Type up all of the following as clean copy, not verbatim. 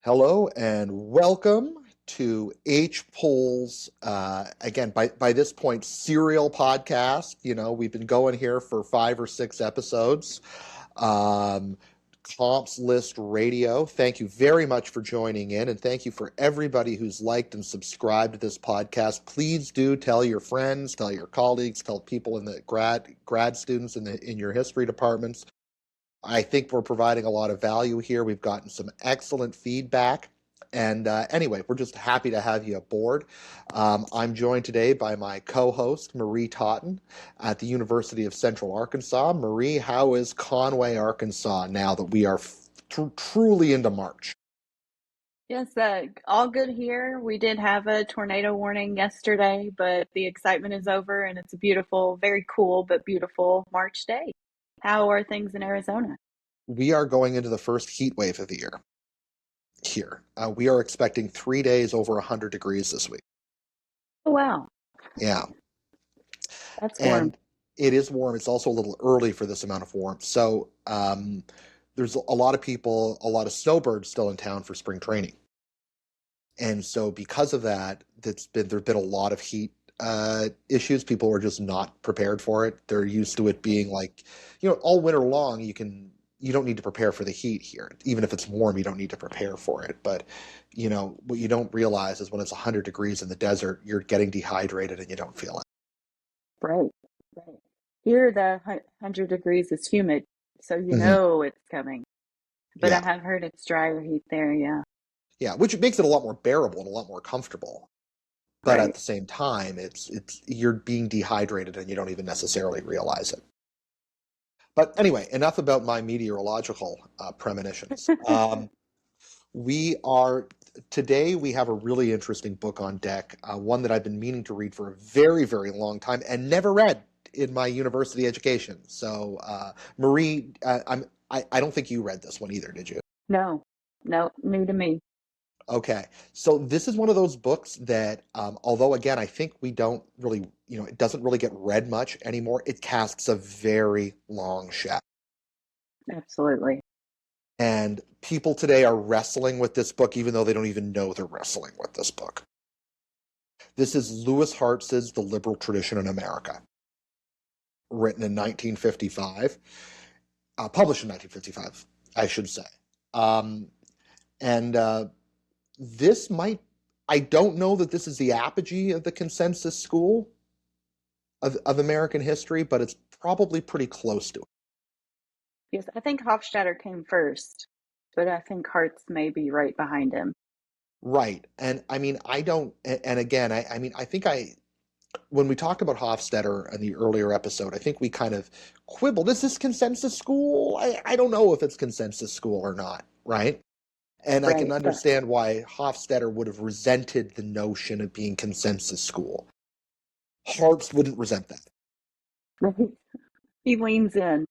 Hello and welcome to H. Poll's, again, by this point, serial podcast. We've been going here for 5 or 6 episodes. Um, Comps List Radio. Thank you very much for joining in, and thank you for everybody who's liked and subscribed to this podcast. Please do tell your friends, tell your colleagues, tell people in the grad students in your history departments. I think we're providing a lot of value here. We've gotten some excellent feedback. And anyway, we're just happy to have you aboard. I'm joined today by my co-host, Marie Totten, at the University of Central Arkansas. Marie, how is Conway, Arkansas, now that we are truly into March? Yes, all good here. We did have a tornado warning yesterday, but the excitement is over and it's a beautiful, very cool, but beautiful March day. How are things in Arizona? We are going into the first heat wave of the year here. We are expecting 3 days over 100 degrees this week. Oh, wow. Yeah. That's warm. And it is warm. It's also a little early for this amount of warmth. So there's a lot of people, a lot of snowbirds still in town for spring training. And so because of that, there's been a lot of heat issues. People are just not prepared for it. They're used to it being like, all winter long, you don't need to prepare for the heat here. Even if it's warm, you don't need to prepare for it. But, what you don't realize is when it's 100 degrees in the desert, you're getting dehydrated and you don't feel it. Right. Here, the 100 degrees is humid, so you Mhm. know it's coming. But Yeah. I have heard it's drier heat there, yeah. Yeah, which makes it a lot more bearable and a lot more comfortable. But at Right. the same time, it's you're being dehydrated and you don't even necessarily realize it. But anyway, enough about my meteorological premonitions. We are Today we have a really interesting book on deck, one that I've been meaning to read for a very, very long time and never read in my university education. So, Marie, I don't think you read this one either, did you? No, new to me. Okay, so this is one of those books that, although again, I think we don't really, it doesn't really get read much anymore. It casts a very long shadow. Absolutely. And people today are wrestling with this book, even though they don't even know they're wrestling with this book. This is Lewis Hartz's The Liberal Tradition in America, written in 1955, published in 1955, I should say. And this might, I don't know that this is the apogee of the consensus school of American history, but it's probably pretty close to it. Yes, I think Hofstadter came first, but I think Hartz may be right behind him. Right. And I mean, and again, when we talked about Hofstadter in the earlier episode, I think we kind of quibbled. Is this consensus school? I don't know if it's consensus school or not, right? And I can Right. understand why Hofstadter would have resented the notion of being consensus school. Hartz wouldn't resent that. Right. He leans in.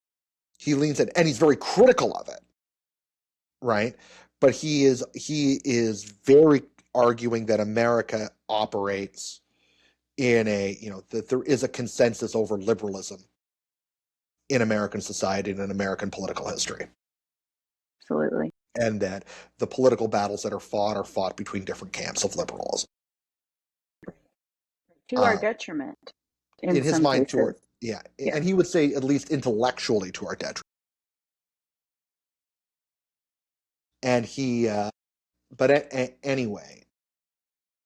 He leans in, and he's very critical of it, right? But he is very arguing that America operates in that there is a consensus over liberalism in American society and in American political history. Absolutely. And that the political battles that are fought between different camps of liberalism. To our detriment in his some mind, cases. Yeah. And he would say at least intellectually to our detriment. And anyway,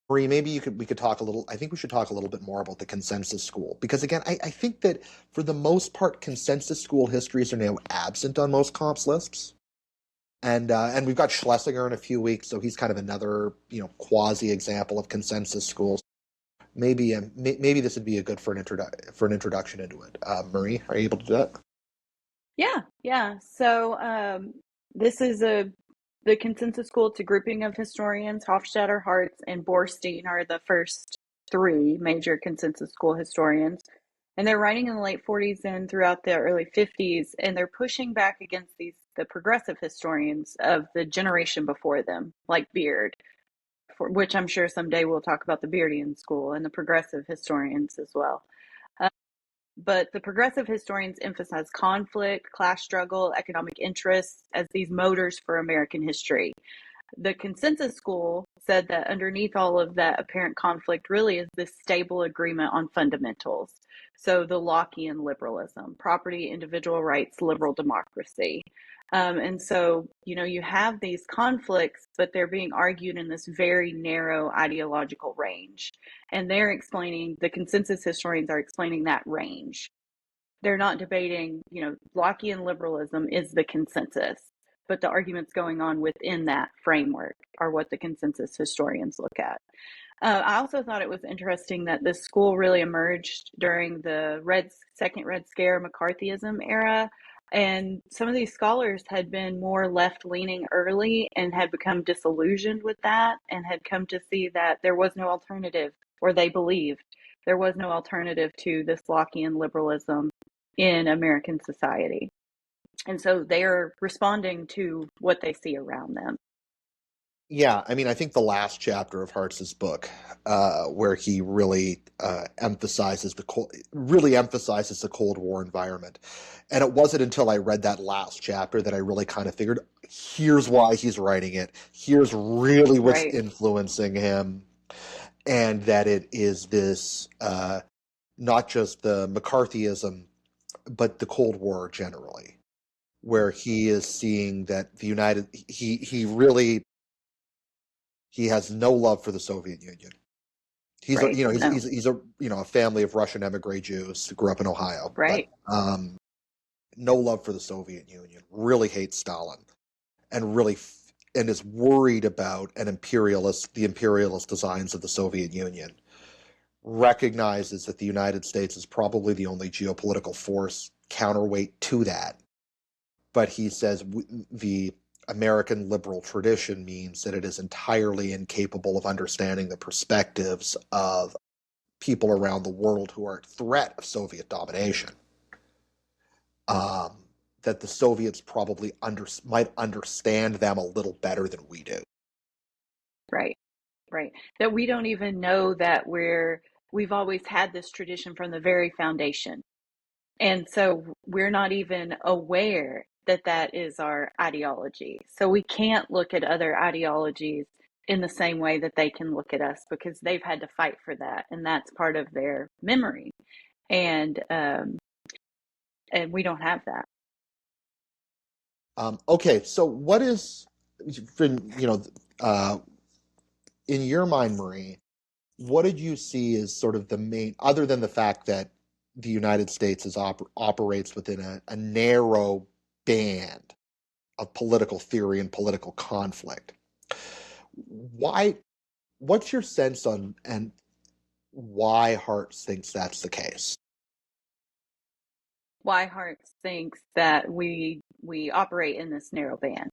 Marie, maybe we could talk a little. I think we should talk a little bit more about the consensus school, because again, I think that for the most part, consensus school histories are now absent on most comps lists. And we've got Schlesinger in a few weeks, so he's kind of another quasi example of consensus schools. Maybe this would be a good for an introduction into it. Marie, are you able to do that? Yeah. So this is the consensus school. It's a grouping of historians. Hofstadter, Hartz, and Borstein are the first three major consensus school historians. And they're writing in the late 40s and throughout the early 50s, and they're pushing back against the progressive historians of the generation before them, like Beard, for which I'm sure someday we'll talk about the Beardian school and the progressive historians as well. But the progressive historians emphasize conflict, class struggle, economic interests as these motors for American history. The consensus school said that underneath all of that apparent conflict really is this stable agreement on fundamentals. So the Lockean liberalism, property, individual rights, liberal democracy. And so, you have these conflicts, but they're being argued in this very narrow ideological range. And the consensus historians are explaining that range. They're not debating, Lockean liberalism is the consensus, but the arguments going on within that framework are what the consensus historians look at. I also thought it was interesting that this school really emerged during the second Red Scare McCarthyism era. And some of these scholars had been more left leaning early and had become disillusioned with that and had come to see that there was no alternative, or they believed there was no alternative to this Lockean liberalism in American society. And so they are responding to what they see around them. Yeah, I mean, I think the last chapter of Hartz's book, where he really emphasizes the Cold War environment, and it wasn't until I read that last chapter that I really kind of figured, here's why he's writing it. Here's really what's Right. influencing him, and that it is this not just the McCarthyism, but the Cold War generally, where he is seeing that he has no love for the Soviet Union. He's Right. No. he's a family of Russian emigre Jews who grew up in Ohio, but Right. no love for the Soviet Union. Really hates Stalin, and and is worried about the imperialist designs of the Soviet Union. Recognizes that the United States is probably the only geopolitical force counterweight to that, but he says the American liberal tradition means that it is entirely incapable of understanding the perspectives of people around the world who are at threat of Soviet domination. That the Soviets probably might understand them a little better than we do. Right. Right. That we don't even know that we've always had this tradition from the very foundation. And so we're not even aware that that is our ideology. So we can't look at other ideologies in the same way that they can look at us, because they've had to fight for that, and that's part of their memory. And we don't have that. Okay, so what is, uh, in your mind, Marie, what did you see as sort of the main, other than the fact that the United States operates within a narrow band of political theory and political conflict? Why? What's your sense on and why Hartz thinks that's the case? Why Hartz thinks that we operate in this narrow band.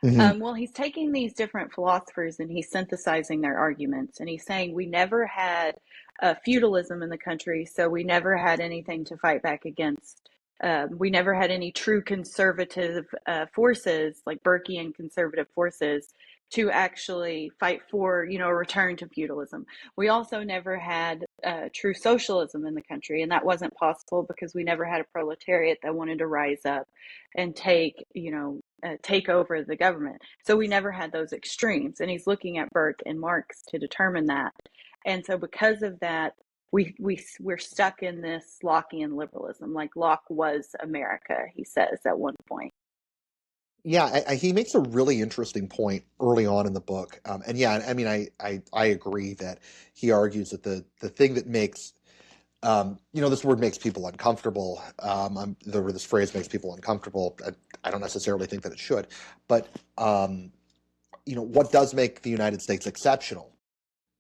Mm-hmm. Well, he's taking these different philosophers and he's synthesizing their arguments. And he's saying we never had feudalism in the country, so we never had anything to fight back against. We never had any true conservative forces, like Burkean conservative forces, to actually fight for, a return to feudalism. We also never had true socialism in the country, and that wasn't possible because we never had a proletariat that wanted to rise up and take over the government. So we never had those extremes. And he's looking at Burke and Marx to determine that. And so because of that, we're stuck in this Lockean liberalism. Like Locke was America, he says at one point. Yeah, he makes a really interesting point early on in the book, and yeah, I mean, I agree that he argues that the thing that makes this word makes people uncomfortable. This phrase makes people uncomfortable. I don't necessarily think that it should, but what does make the United States exceptional?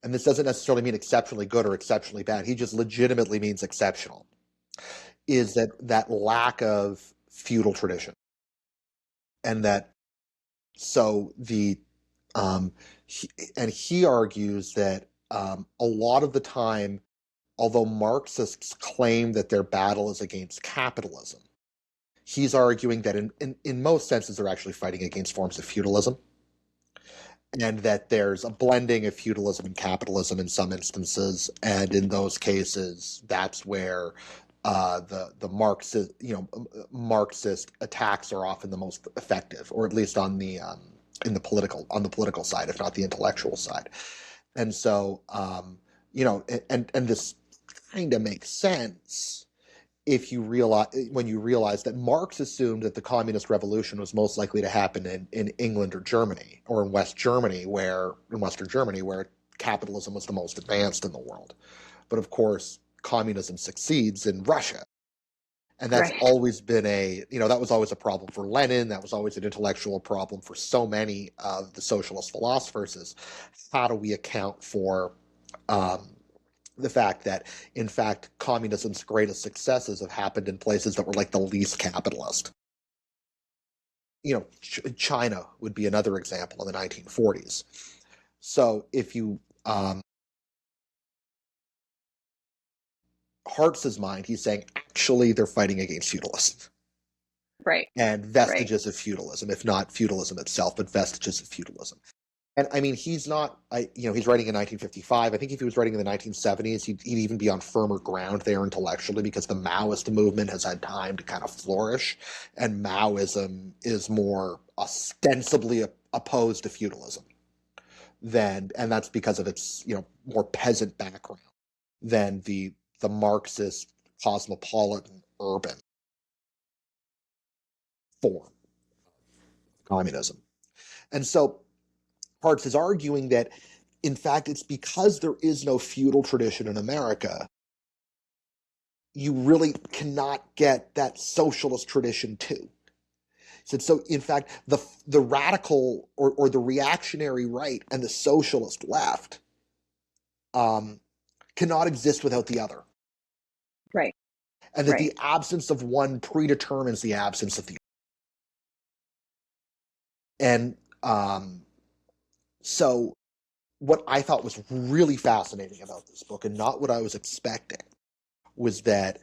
And this doesn't necessarily mean exceptionally good or exceptionally bad. He just legitimately means exceptional. Is that lack of feudal tradition, and that so he argues that a lot of the time, although Marxists claim that their battle is against capitalism, he's arguing that in most senses they're actually fighting against forms of feudalism, and that there's a blending of feudalism and capitalism in some instances, and in those cases, that's where the Marxist attacks are often the most effective, or at least on the on the political side, if not the intellectual side. And so, and this kind of makes sense if you realize when you realize that Marx assumed that the communist revolution was most likely to happen in England or Germany, or in Western Germany, where capitalism was the most advanced in the world. But of course, communism succeeds in Russia. And that's Right. always been that was always a problem for Lenin. That was always an intellectual problem for so many of the socialist philosophers is how do we account for um, the fact that, in fact, communism's greatest successes have happened in places that were like the least capitalist. China would be another example in the 1940s. So if you Hartz's mind, he's saying actually they're fighting against feudalism Right. and Right. vestiges of feudalism, if not feudalism itself, but vestiges of feudalism. And I mean, he's not, he's writing in 1955. I think if he was writing in the 1970s, he'd even be on firmer ground there intellectually because the Maoist movement has had time to kind of flourish. And Maoism is more ostensibly opposed to feudalism and that's because of its, more peasant background than the Marxist cosmopolitan urban form of communism. And so Hartz is arguing that, in fact, it's because there is no feudal tradition in America, you really cannot get that socialist tradition too. He said, so in fact, the radical or the reactionary right and the socialist left cannot exist without the other. Right. And that Right. the absence of one predetermines the absence of the other. And so what I thought was really fascinating about this book, and not what I was expecting, was that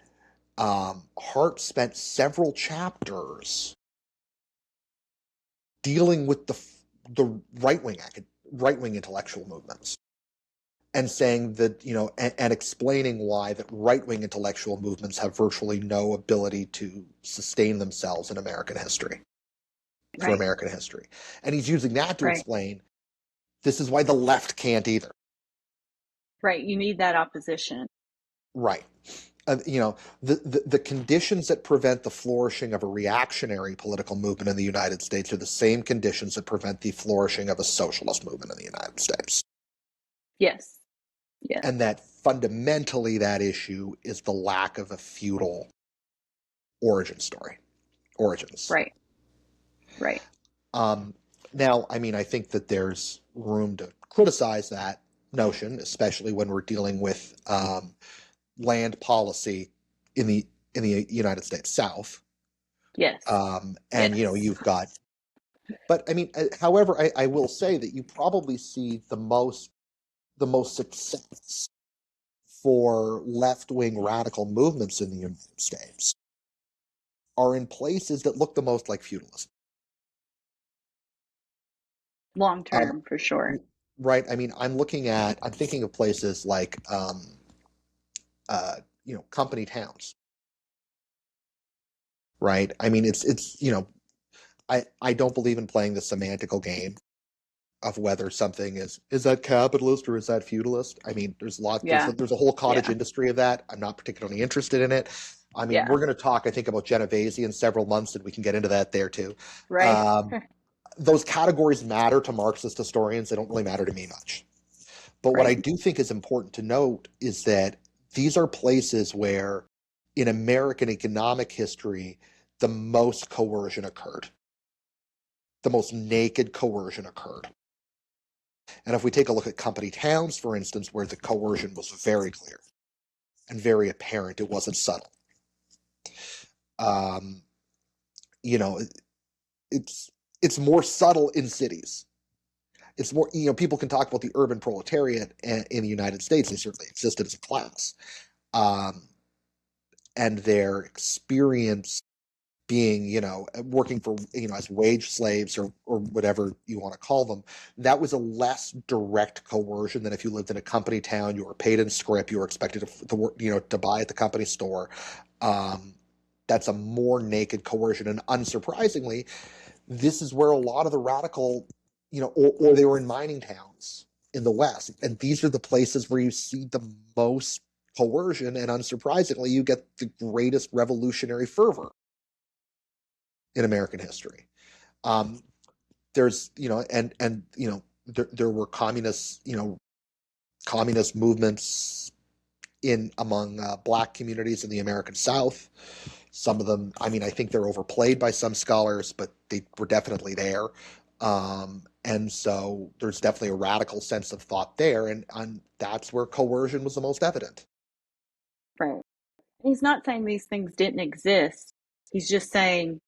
Hart spent several chapters dealing with the right wing intellectual movements, and saying that and explaining why that right wing intellectual movements have virtually no ability to sustain themselves in American history for Right. American history, and he's using that to Right. explain this is why the left can't either. Right. You need that opposition. Right. The conditions that prevent the flourishing of a reactionary political movement in the United States are the same conditions that prevent the flourishing of a socialist movement in the United States. Yes. Yes. And that fundamentally that issue is the lack of a feudal origins. Right. Right. Now, I mean, I think that there's room to criticize that notion, especially when we're dealing with land policy in the United States South. Yes. And Yes. you've got, but I mean, however, I will say that you probably see the most success for left wing radical movements in the United States are in places that look the most like feudalism. Long Um, term, for sure. right. I mean, I'm thinking of places like, uh, company towns. Right. I mean, I don't believe in playing the semantical game of whether something is that capitalist or is that feudalist. I mean, Yeah. there's a whole cottage Yeah. industry of that. I'm not particularly interested in it. I mean, Yeah. we're going to talk, I think, about Genovese in several months, and we can get into that there too. Right. Um, those categories matter to Marxist historians. They don't really matter to me much. But what I Right. do think is important to note is that these are places where, in American economic history, the most coercion occurred, the most naked coercion occurred. And if we take a look at company towns, for instance, where the coercion was very clear and very apparent, it wasn't subtle. Um, you know, it's more subtle in cities. It's more, people can talk about the urban proletariat in the United States. They certainly existed as a class, um, and their experience being, working for, as wage slaves or whatever you want to call them, that was a less direct coercion than if you lived in a company town, you were paid in scrip, you were expected to work, to buy at the company store. Um, that's a more naked coercion. And unsurprisingly, this is where a lot of the radical or they were in mining towns in the West. And these are the places where you see the most coercion, and unsurprisingly, you get the greatest revolutionary fervor in American history. Um, there's, there were communist movements in among black communities in the American South. Some of them, I think they're overplayed by some scholars, but they were definitely there. And so there's definitely a radical sense of thought there, and that's where coercion was the most evident. Right. He's not saying these things didn't exist. He's just saying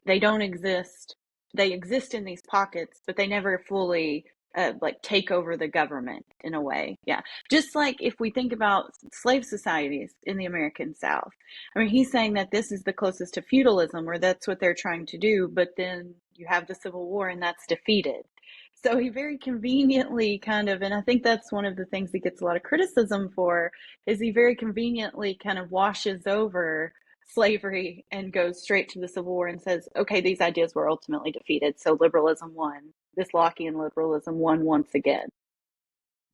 they don't exist. They exist in these pockets, but they never fully like take over the government in a way. Yeah. Just like if we think about slave societies in the American South. I mean, he's saying that this is the closest to feudalism, or that's what they're trying to do, but then you have the Civil War and that's defeated. So he very conveniently kind of, and I think that's one of the things he gets a lot of criticism for, is he very conveniently kind of washes over slavery and goes straight to the Civil War and says, okay, these ideas were ultimately defeated. So liberalism won. This Lockean liberalism won once again.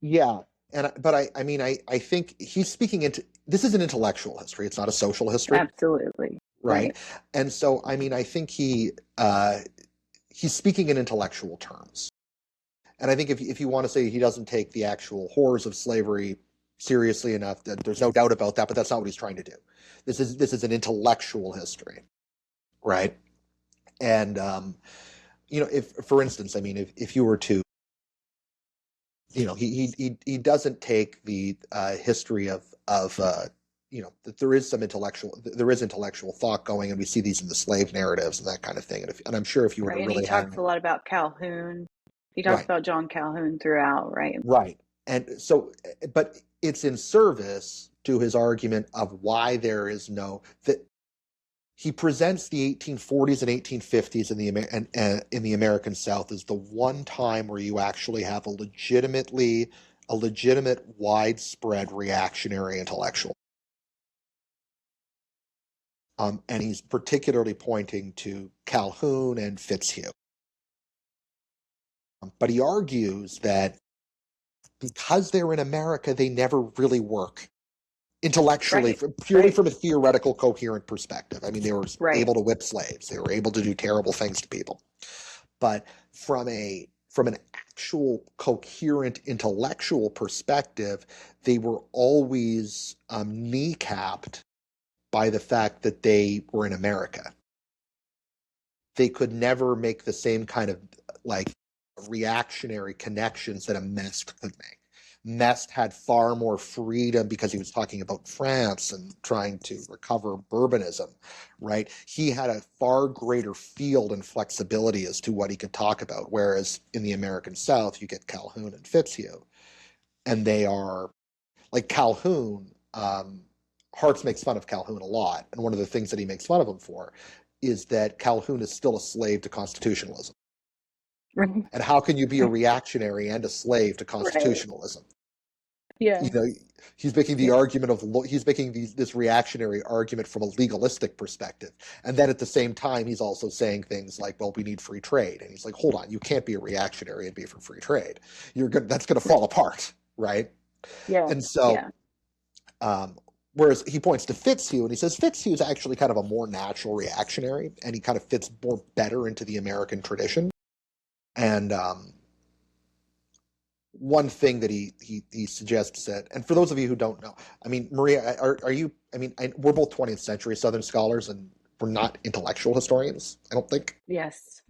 Yeah. But I think he's speaking into, this is an intellectual history. It's not a social history. Absolutely. Right. Right. And so, I think he's speaking in intellectual terms. And I think if you want to say he doesn't take the actual horrors of slavery seriously enough, that there's no doubt about that, but that's not what he's trying to do. This is an intellectual history, right? And if, for instance, if you were to, he doesn't take the history of that there is intellectual thought going, and we see these in the slave narratives and that kind of thing. And I'm sure if you were to Right. And he really have talks a lot about Calhoun. He talks right, about John Calhoun throughout, right? right, and so, but it's in service to his argument of why there is no that he presents the 1840s and 1850s in the American South as the one time where you actually have a legitimate widespread reactionary intellectual. And he's particularly pointing to Calhoun and Fitzhugh. But he argues that because they're in America, they never really work intellectually, Right. purely Right. from a theoretical, coherent perspective. They were Right. able to whip slaves. They were able to do terrible things to people. But from an actual coherent intellectual perspective, they were always kneecapped by the fact that they were in America. They could never make the same kind of like reactionary connections that a Mest could make. Mest had far more freedom because he was talking about France and trying to recover Bourbonism, right? He had a far greater field and flexibility as to what he could talk about. Whereas in the American South, you get Calhoun and Fitzhugh, and they are like Calhoun. Hartz makes fun of Calhoun a lot, and one of the things that he makes fun of him for is that Calhoun is still a slave to constitutionalism. Right. And how can you be a reactionary and a slave to Right. constitutionalism? Yeah. You know, he's making the Yeah. argument he's making this reactionary argument from a legalistic perspective, and then at the same time he's also saying things like, "Well, we need free trade," and he's like, "Hold on, you can't be a reactionary and be for free trade. That's going to fall apart, right?" Yeah. And so, Yeah. um, whereas he points to Fitzhugh and he says Fitzhugh is actually kind of a more natural reactionary, and he kind of fits better into the American tradition. And one thing that he suggests that, and for those of you who don't know, Maria, are you? We're both 20th century Southern scholars, and we're not intellectual historians. I don't think Yes.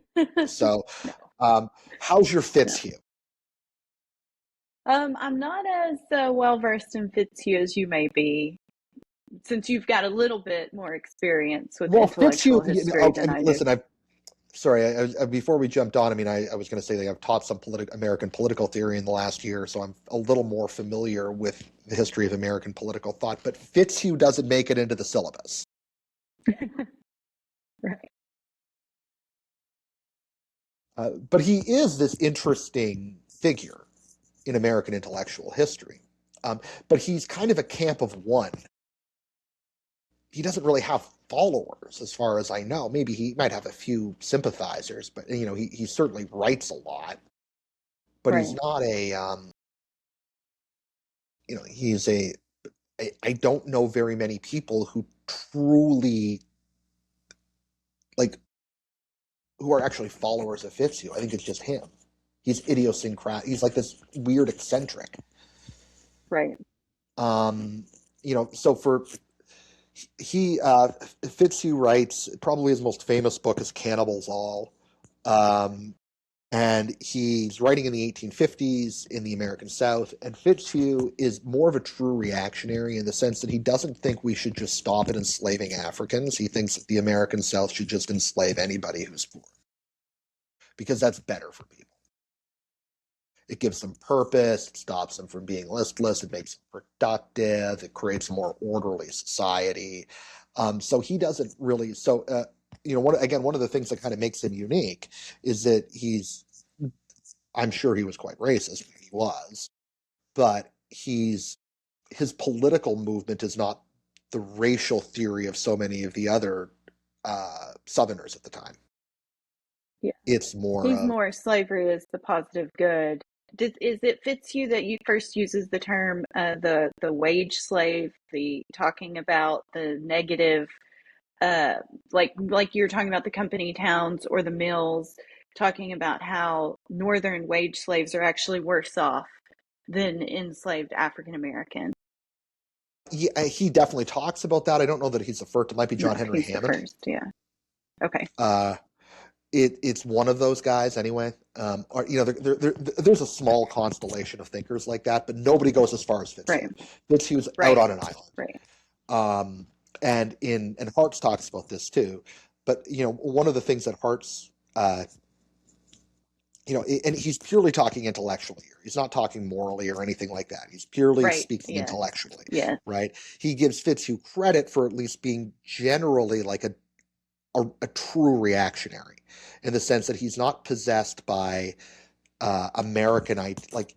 so. No. How's your No. Fitzhugh? I'm not as well versed in Fitzhugh as you may be, since you've got a little bit more experience with Well, intellectual Fitzhugh. history than I do. Listen, sorry. Before we jumped on, I was going to say that I've taught some American political theory in the last year, so I'm a little more familiar with the history of American political thought. But Fitzhugh doesn't make it into the syllabus. Right. But he is this interesting figure in American intellectual history. But he's kind of a camp of one he doesn't really have followers, as far as I know. Maybe he might have a few sympathizers, but he certainly writes a lot. But he's Right. not he's I don't know very many people who truly like who are actually followers of Fitzhugh. I think it's just him. He's idiosyncratic. He's like this weird eccentric. Right. So for he Fitzhugh writes probably his most famous book is Cannibals All. And he's writing in the 1850s in the American South. And Fitzhugh is more of a true reactionary in the sense that he doesn't think we should just stop at enslaving Africans. He thinks that the American South should just enslave anybody who's poor, because that's better for people. It gives them purpose, it stops them from being listless, it makes them productive, it creates a more orderly society. So he doesn't really. So one of the things that kind of makes him unique is that I'm sure he was quite racist. He was, but his political movement is not the racial theory of so many of the other Southerners at the time. Yeah. It's more He's of more slavery is the positive good. Is it Fitzhugh that you first uses the term the wage slave, the talking about the negative, like you were talking about the company towns or the mills, talking about how northern wage slaves are actually worse off than enslaved African Americans. he definitely talks about that. I don't know that he's the first. It might be No, John Henry he's the Hammond. first. Yeah. Okay. It's one of those guys anyway. There's a small constellation of thinkers like that, but nobody goes as far as Fitzhugh. Right. Fitzhugh's out Right. on an island. Right. And Hartz talks about this too. But one of the things that Hartz, and he's purely talking intellectually here. He's not talking morally or anything like that. He's purely Right. speaking Yeah. intellectually, Yeah. right? He gives Fitzhugh credit for at least being generally like a true reactionary, in the sense that he's not possessed by Americanite. Like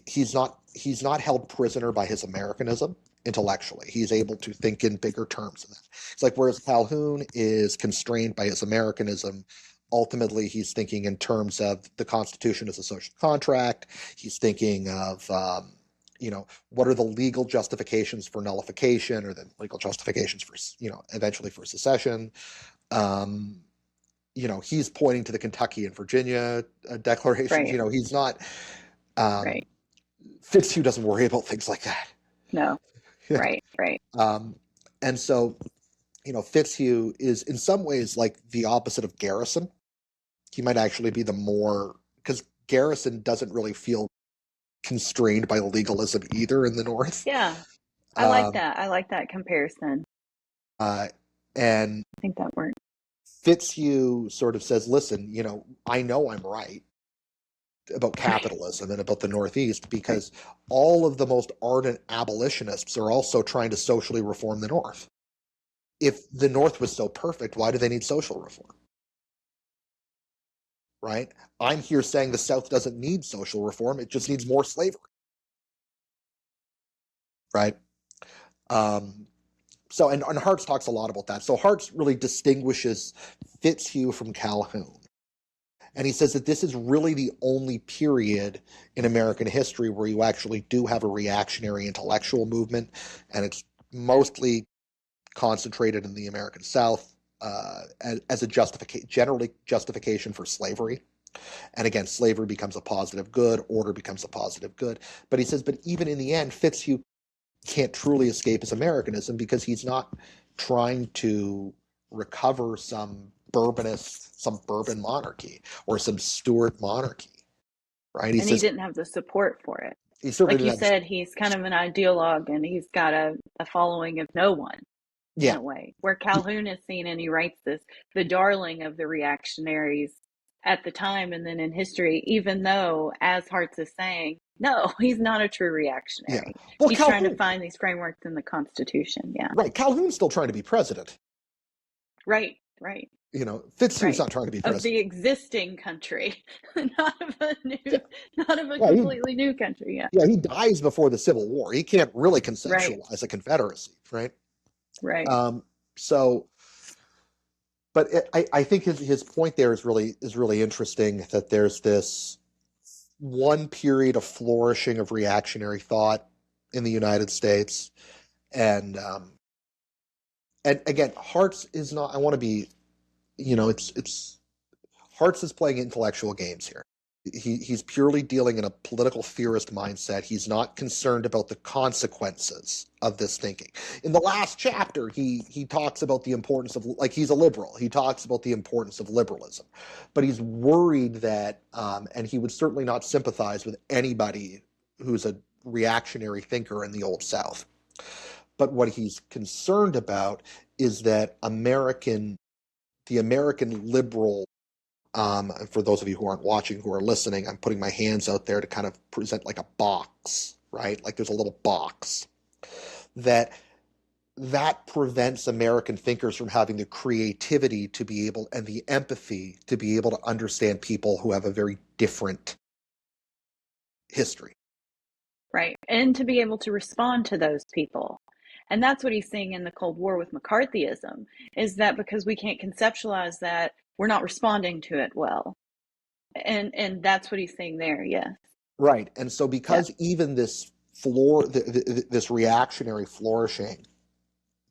he's not held prisoner by his Americanism intellectually. He's able to think in bigger terms than that. It's like whereas Calhoun is constrained by his Americanism, ultimately he's thinking in terms of the Constitution as a social contract. He's thinking of what are the legal justifications for nullification, or the legal justifications for eventually for secession. He's pointing to the Kentucky and Virginia declarations. Right. He's not. Um, Right. Fitzhugh doesn't worry about things like that. No. Right. Right. And so, Fitzhugh is in some ways like the opposite of Garrison. He might actually be the more, because Garrison doesn't really feel constrained by legalism either in the North. Yeah. I like that. I like that comparison. And I think that works. Fitzhugh sort of says, listen, I know I'm right about capitalism and about the Northeast, because all of the most ardent abolitionists are also trying to socially reform the North. If the North was so perfect, why do they need social reform? Right? I'm here saying the South doesn't need social reform, it just needs more slavery. Right? And Hartz talks a lot about that. So Hartz really distinguishes Fitzhugh from Calhoun. And he says that this is really the only period in American history where you actually do have a reactionary intellectual movement, and it's mostly concentrated in the American South as a generally justification for slavery. And again, slavery becomes a positive good, order becomes a positive good. But he says, but even in the end, Fitzhugh can't truly escape his Americanism, because he's not trying to recover some Bourbon monarchy or some Stuart monarchy, right? And he didn't have the support for it. He certainly Like you didn't have. said, he's kind of an ideologue, and he's got a following of no one in Yeah, a way. Where Calhoun is seen, and he writes this, the darling of the reactionaries at the time and then in history, even though, as Hartz is saying, no, he's not a true yeah. reactionary. Well, He's trying to Calhoun, find these frameworks in the Constitution. Yeah. right? Calhoun's still trying to be president. Right. Right. Fitzhugh's Right. not trying to be Of the president. existing country, not of a Yeah, yeah, completely new country. Yeah. yeah. He dies before the Civil War. He can't really Right. conceptualize a Confederacy, right? Right. So, but I think his point there is really interesting, that there's this one period of flourishing of reactionary thought in the United States, and again, Hartz is not. I want to be, it's Hartz is playing intellectual games here. He's purely dealing in a political theorist mindset. He's not concerned about the consequences of this thinking. In the last chapter, he talks about the importance of, like, he's a liberal. He talks about the importance of liberalism, but he's worried that, and he would certainly not sympathize with anybody who's a reactionary thinker in the Old South. But what he's concerned about is that the American liberal, for those of you who aren't watching, who are listening, I'm putting my hands out there to kind of present like a box, right? Like there's a little box that prevents American thinkers from having the creativity to be able, and the empathy to be able to understand people who have a very different history. Right. And to be able to respond to those people. And that's what he's saying in the Cold War with McCarthyism, is that because we can't conceptualize that, we're not responding to it well. And that's what he's saying there, yes. Right. And so because even this this reactionary flourishing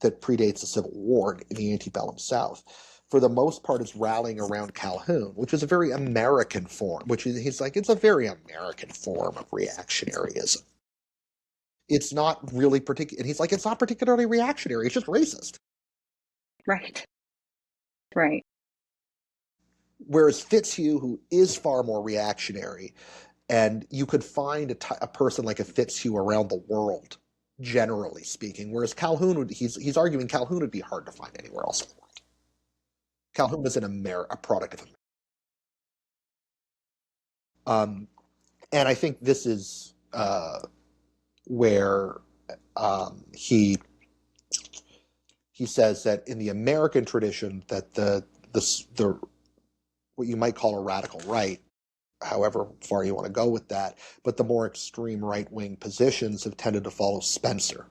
that predates the Civil War in the antebellum South, for the most part, is rallying around Calhoun, which is a very American form, he's like, it's a very American form of reactionaryism. It's not really particular. And he's like, it's not particularly reactionary. It's just racist. Right. Right. Whereas Fitzhugh, who is far more reactionary, and you could find a person like a Fitzhugh around the world, generally speaking. Whereas Calhoun he's arguing Calhoun would be hard to find anywhere else in the world. Calhoun was a product of America. And I think this is where he says that in the American tradition, that the what you might call a radical right, however far you want to go with that, but the more extreme right-wing positions have tended to follow Spencer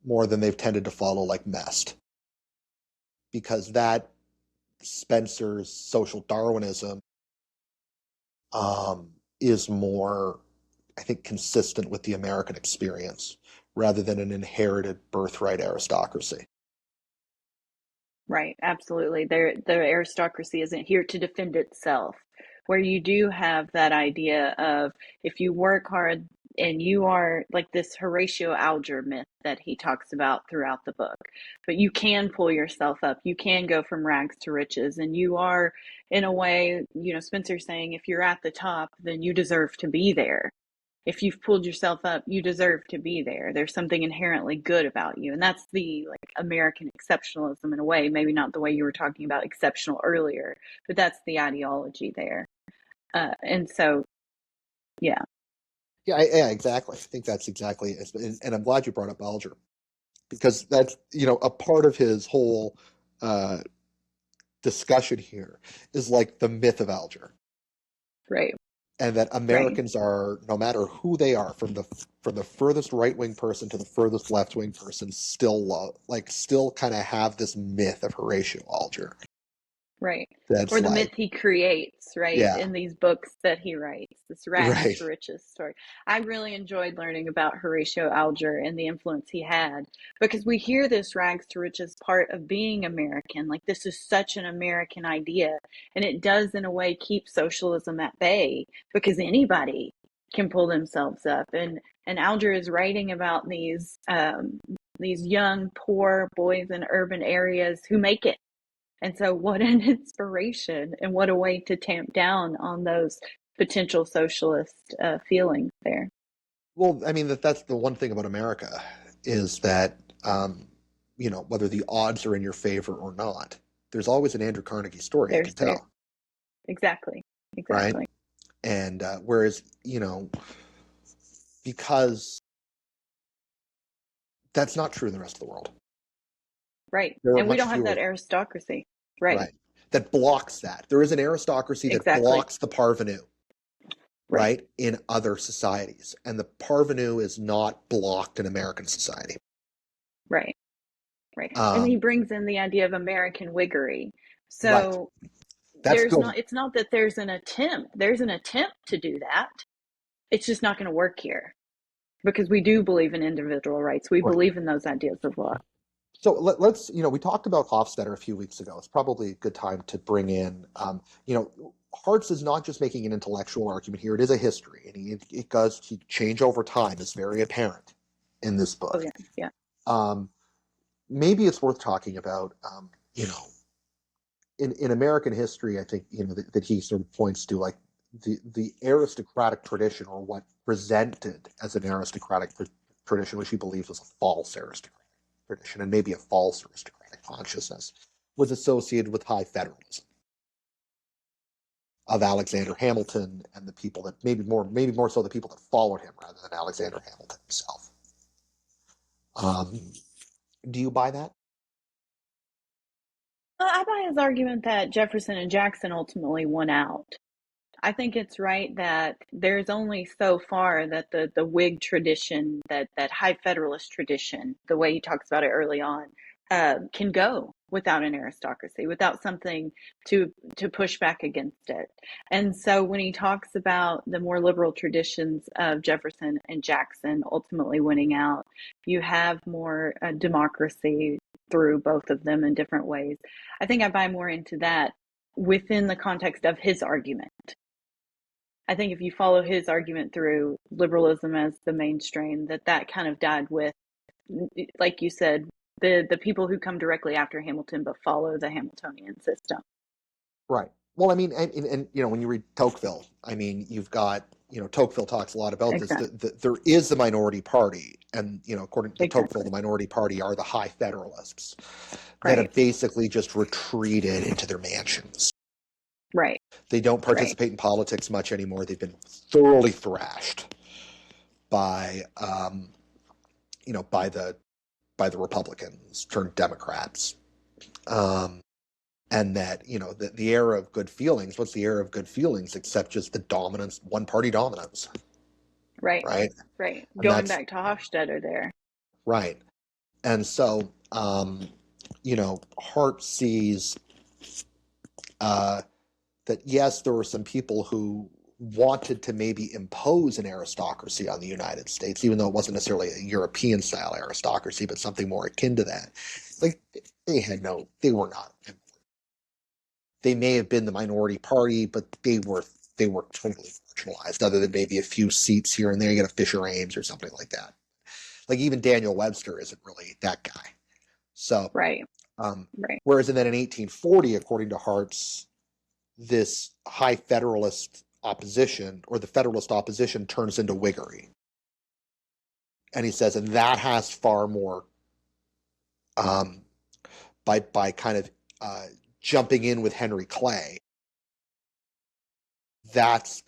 more than they've tended to follow like Mest, because that Spencer's social Darwinism is more, I think, consistent with the American experience rather than an inherited birthright aristocracy. Right, absolutely. The aristocracy isn't here to defend itself. Where you do have that idea of, if you work hard and you are like this Horatio Alger myth that he talks about throughout the book, but you can pull yourself up. You can go from rags to riches, and you are, in a way, Spencer's saying, if you're at the top, then you deserve to be there. If you've pulled yourself up, you deserve to be there. There's something inherently good about you. And that's the American exceptionalism in a way, maybe not the way you were talking about exceptional earlier, but that's the ideology there. And so, yeah. Yeah, exactly. I think that's exactly, and I'm glad you brought up Alger, because that's, a part of his whole discussion here is like the myth of Alger. Right. And that Americans are, no matter who they are, from the furthest right-wing person to the furthest left-wing person, still kind of have this myth of Horatio Alger. Right. That's Or the myth he creates, right, yeah, in these books that he writes, this rags right. to riches story. I really enjoyed learning about Horatio Alger and the influence he had, because we hear this rags to riches part of being American. Like, this is such an American idea. And it does, in a way, keep socialism at bay, because anybody can pull themselves up. And Alger is writing about these young, poor boys in urban areas who make it. And so, what an inspiration, and what a way to tamp down on those potential socialist feelings there. Well, I mean, that's the one thing about America, is that, whether the odds are in your favor or not, there's always an Andrew Carnegie story you can tell. Exactly. Right? And whereas, because that's not true in the rest of the world. Right. And we don't have that aristocracy. Right. That blocks that. There is an aristocracy that blocks the parvenu, right, in other societies. And the parvenu is not blocked in American society. Right. Right. And he Um, brings in the idea of American Whiggery. right. So That's there's good. not, it's not that there's an attempt to do that. It's just not going to work here because we do believe in individual rights. We Right. believe in those ideas of law. So let's, we talked about Hofstadter a few weeks ago. It's probably a good time to bring in, Hartz is not just making an intellectual argument here. It is a history, and it does change over time. Is very apparent in this Oh, book. yeah. Yeah. Um, Maybe it's worth talking about, in American history, I think, that he sort of points to, like, the aristocratic tradition, or what presented as an aristocratic tradition, which he believes was a false aristocratic tradition, and maybe a false aristocratic consciousness, was associated with high federalism of Alexander Hamilton and the people that, maybe more so the people that followed him rather than Alexander Hamilton himself. Do you buy that? I buy his argument that Jefferson and Jackson ultimately won out. I think it's right that there's only so far that the Whig tradition, that high Federalist tradition, the way he talks about it early on, can go without an aristocracy, without something to push back against it. And so when he talks about the more liberal traditions of Jefferson and Jackson ultimately winning out, you have more democracy through both of them in different ways. I think I buy more into that within the context of his argument. I think if you follow his argument through, liberalism as the mainstream, that kind of died with, like you said, the people who come directly after Hamilton but follow the Hamiltonian system. Right. Well, I mean, and when you read Tocqueville, I mean, you've got, Tocqueville talks a lot about this. Exactly. There is the minority party, and according to Tocqueville, Exactly. the minority party are the high Federalists that Right. have basically just retreated into their mansions. Right. They don't Right. participate in politics much anymore. They've been thoroughly thrashed by, by the Republicans turned Democrats. And that, the era of good feelings, what's the era of good feelings except just the dominance, one party dominance, Right. right? Right. And Going that's back to Hofstadter there. right. And so, Hart sees that, yes, there were some people who wanted to maybe impose an aristocracy on the United States, even though it wasn't necessarily a European style aristocracy, but something more akin to that. Like, they were not. They may have been the minority party, but they were totally marginalized, other than maybe a few seats here and there. You get a Fisher Ames or something like that. Like, even Daniel Webster isn't really that guy. So, Right. um, Right. whereas then in 1840, according to Hartz, this high Federalist opposition, or the Federalist opposition, turns into Whiggery. And he says, and that has far more, um, by kind of jumping in with Henry Clay. That's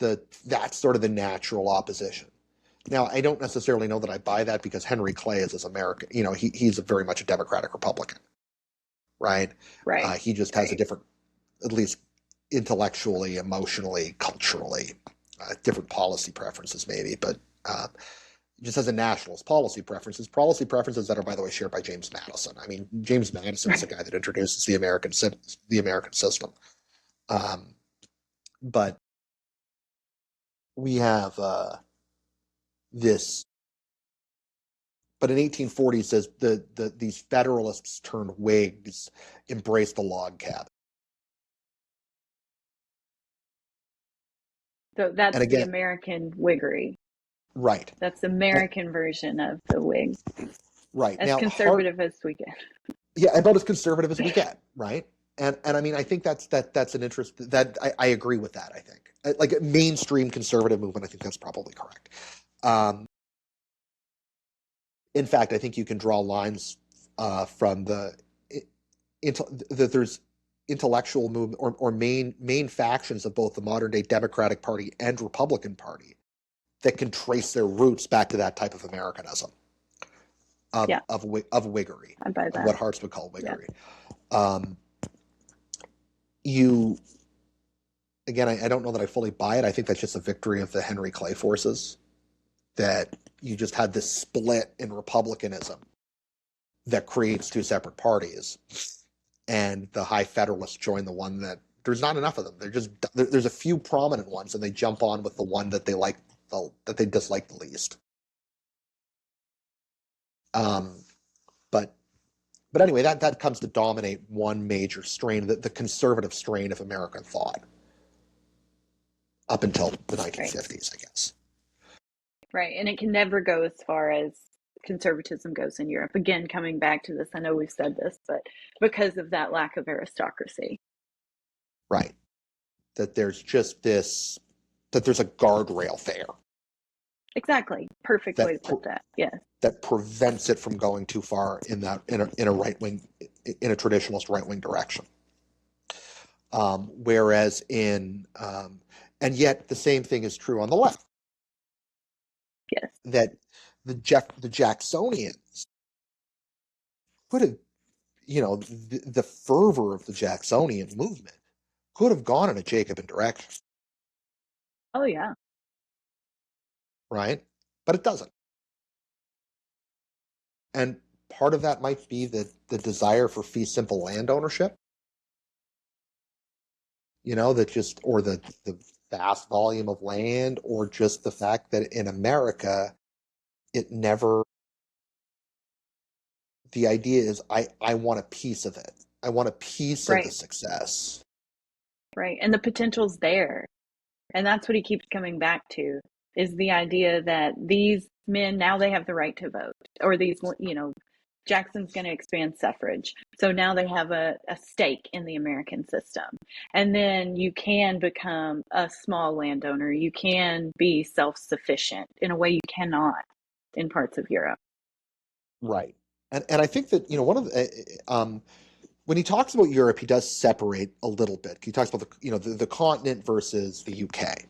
sort of the natural opposition. Now, I don't necessarily know that I buy that, because Henry Clay is this American. He's very much a Democratic Republican, right? Right. He just has a Right. different, at least intellectually, emotionally, culturally, different policy preferences, maybe, but just as a nationalist policy preferences that are, by the way, shared by James Madison. I mean, James Madison is the guy that introduces the American system. But we have this. But in 1840, it says these Federalists turned Whigs embraced the log cabin. So that's And the again, American Whiggery. right. That's the And, American version of the Whig, right. as Now, Hart, conservative as we get. yeah, about as conservative as we get, right? And I mean, I think that's an interest that I agree with that. I think, like, a mainstream conservative movement, I think that's probably correct. Um, in fact, I think you can draw lines from that there's intellectual movement, or main factions of both the modern day Democratic Party and Republican Party that can trace their roots back to that type of Americanism, Yeah, of Whiggery, I buy of that. what Hartz would call Yeah. Whiggery. Um, you Again, I don't know that I fully buy it. I think that's just a victory of the Henry Clay forces, that you just had this split in republicanism that creates two separate parties, and the High Federalists join the one that there's not enough of them. There's a few prominent ones, and they jump on with the one that they like, that they dislike the least. Um, but but anyway, that comes to dominate one major strain, the conservative strain of American thought up until the Right. 1950s, I guess. Right. And it can never go as far as conservatism goes in Europe. Again, coming back to this, I know we've said this, but because of that lack of aristocracy. Right. That there's just this, that there's a guardrail there Exactly. Perfect way to that put that. Yes. that prevents it from going too far in a right wing, in a traditionalist right wing direction. Whereas and yet the same thing is true on the left. Yes. That the Jacksonians could have, the fervor of the Jacksonian movement could have gone in a Jacobin direction, Oh, yeah. right? But it doesn't. And part of that might be the desire for fee simple land ownership, that just, or the vast volume of land, or just the fact that in America, it never, the idea is I want a piece of it. I want a piece of the Right. success. Right. And the potential's there. And that's what he keeps coming back to, is the idea that these men, now they have the right to vote, or these, Jackson's going to expand suffrage. So now they have a stake in the American system. And then you can become a small landowner. You can be self-sufficient in a way you cannot in parts of Europe. Right. And I think that, one of when he talks about Europe, he does separate a little bit. He talks about the continent versus the UK.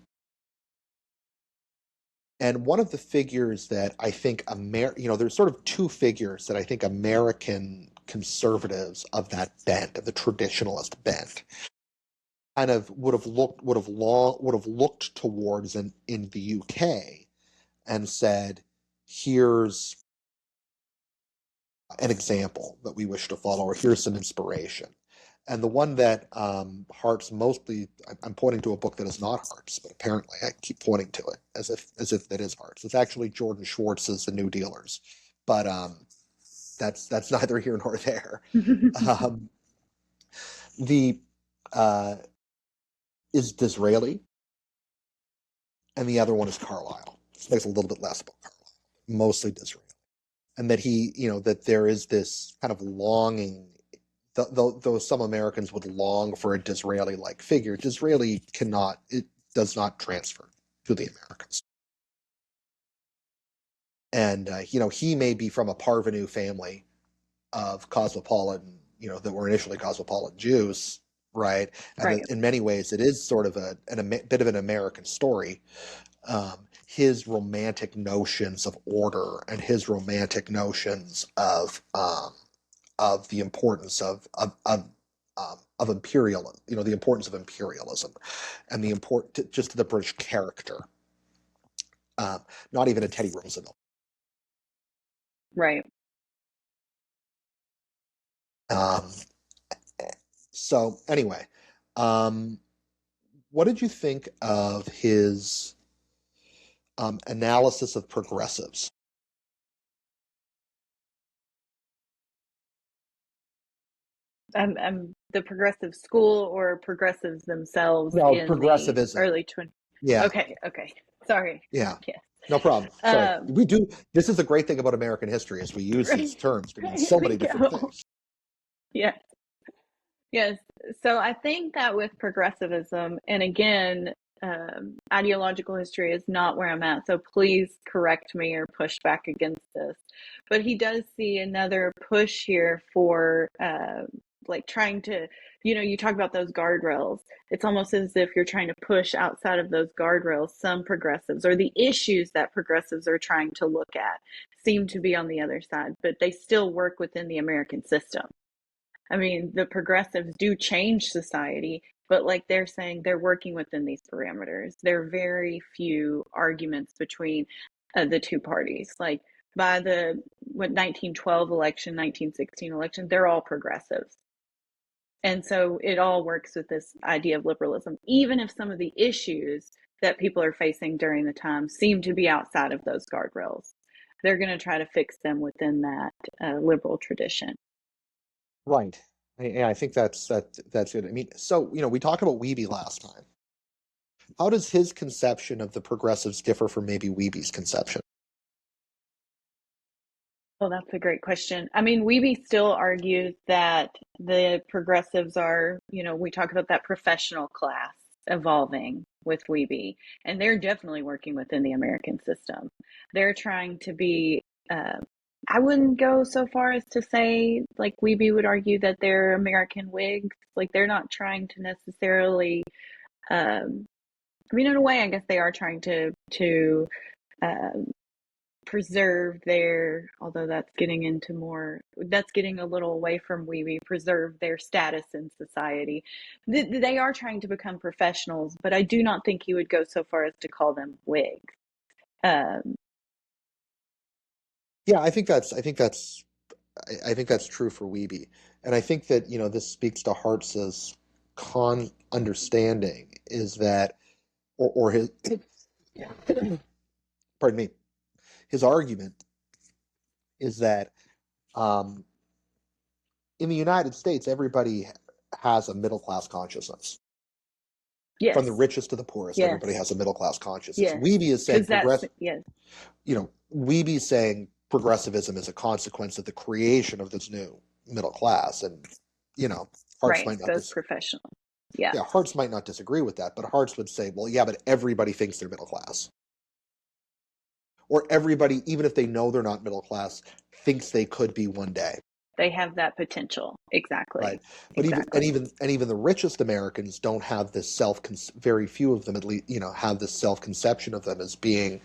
And one of the figures that I think there's sort of two figures that I think American conservatives of that bent, of the traditionalist bent, kind of would have looked towards in the UK and said, here's an example that we wish to follow, or here's some inspiration. And the one that Hartz mostly, I'm pointing to a book that is not Hartz, but apparently I keep pointing to it as if that is Hartz. It's actually Jordan Schwartz's The New Dealers, but that's neither here nor there. Um, the is Disraeli, and the other one is Carlyle. This makes a little bit less about Carlyle, mostly Disraeli, and that that there is this kind of longing. Though some Americans would long for a Disraeli-like figure, Disraeli does not transfer to the Americans. And, he may be from a parvenu family of cosmopolitan, that were initially cosmopolitan Jews, right? And Right. that in many ways it is sort of a bit of an American story. His romantic notions of order and his romantic notions of the importance of imperialism, the importance of imperialism, and the just to the British character. Not even a Teddy Roosevelt. Right. Um, so anyway, what did you think of his analysis of progressives? The progressive school or progressives themselves No, in the progressivism. early 20s. Yeah, Okay. Okay. Sorry. yeah. Yes. No problem. Sorry. Um, We do. This is the great thing about American history is we use these right. terms to mean Here so we many different go. things. Yes. Yes. So I think that with progressivism, and again, ideological history is not where I'm at. So please correct me or push back against this. But he does see another push here for like trying to, you talk about those guardrails. It's almost as if you're trying to push outside of those guardrails. Some progressives, or the issues that progressives are trying to look at, seem to be on the other side, but they still work within the American system. I mean, the progressives do change society, but like they're saying, they're working within these parameters. There are very few arguments between the two parties. Like by the 1912 election, 1916 election, they're all progressives. And so it all works with this idea of liberalism, even if some of the issues that people are facing during the time seem to be outside of those guardrails. They're going to try to fix them within that liberal tradition. Right. I think that's it. I mean, so we talked about Weeby last time. How does his conception of the progressives differ from maybe Weeby's conception? Well, that's a great question. I mean, Weeby still argues that the progressives are, we talk about that professional class evolving with Weeby, and they're definitely working within the American system. They're trying to be, I wouldn't go so far as to say, like Weeby would argue that they're American Whigs. Like they're not trying to necessarily, I mean, in a way, I guess they are trying to um, preserve their, although that's getting a little away from Weeby, preserve their status in society. They are trying to become professionals, but I do not think he would go so far as to call them Whigs. Um, Yeah, I think that's true for Weeby, and I think that this speaks to Hartz's con understanding is that, or his, pardon me, his argument is that um, in the United States, everybody has a middle class consciousness. From the yes, richest to the poorest, everybody yes, has a middle class consciousness. yes, Weeby is saying because that's, yes, Weeby's saying progressivism is a consequence of the creation of this new middle class, and you know, Hartz right, might not those professionals. Yeah, yeah, Hartz might not disagree with that, but Hartz would say, well, yeah, but everybody thinks they're middle class, or everybody, even if they know they're not middle class, thinks they could be one day. they have that potential. Right. Exactly. But Exactly. even the richest Americans don't have this very few of them at least, have this self-conception of them as being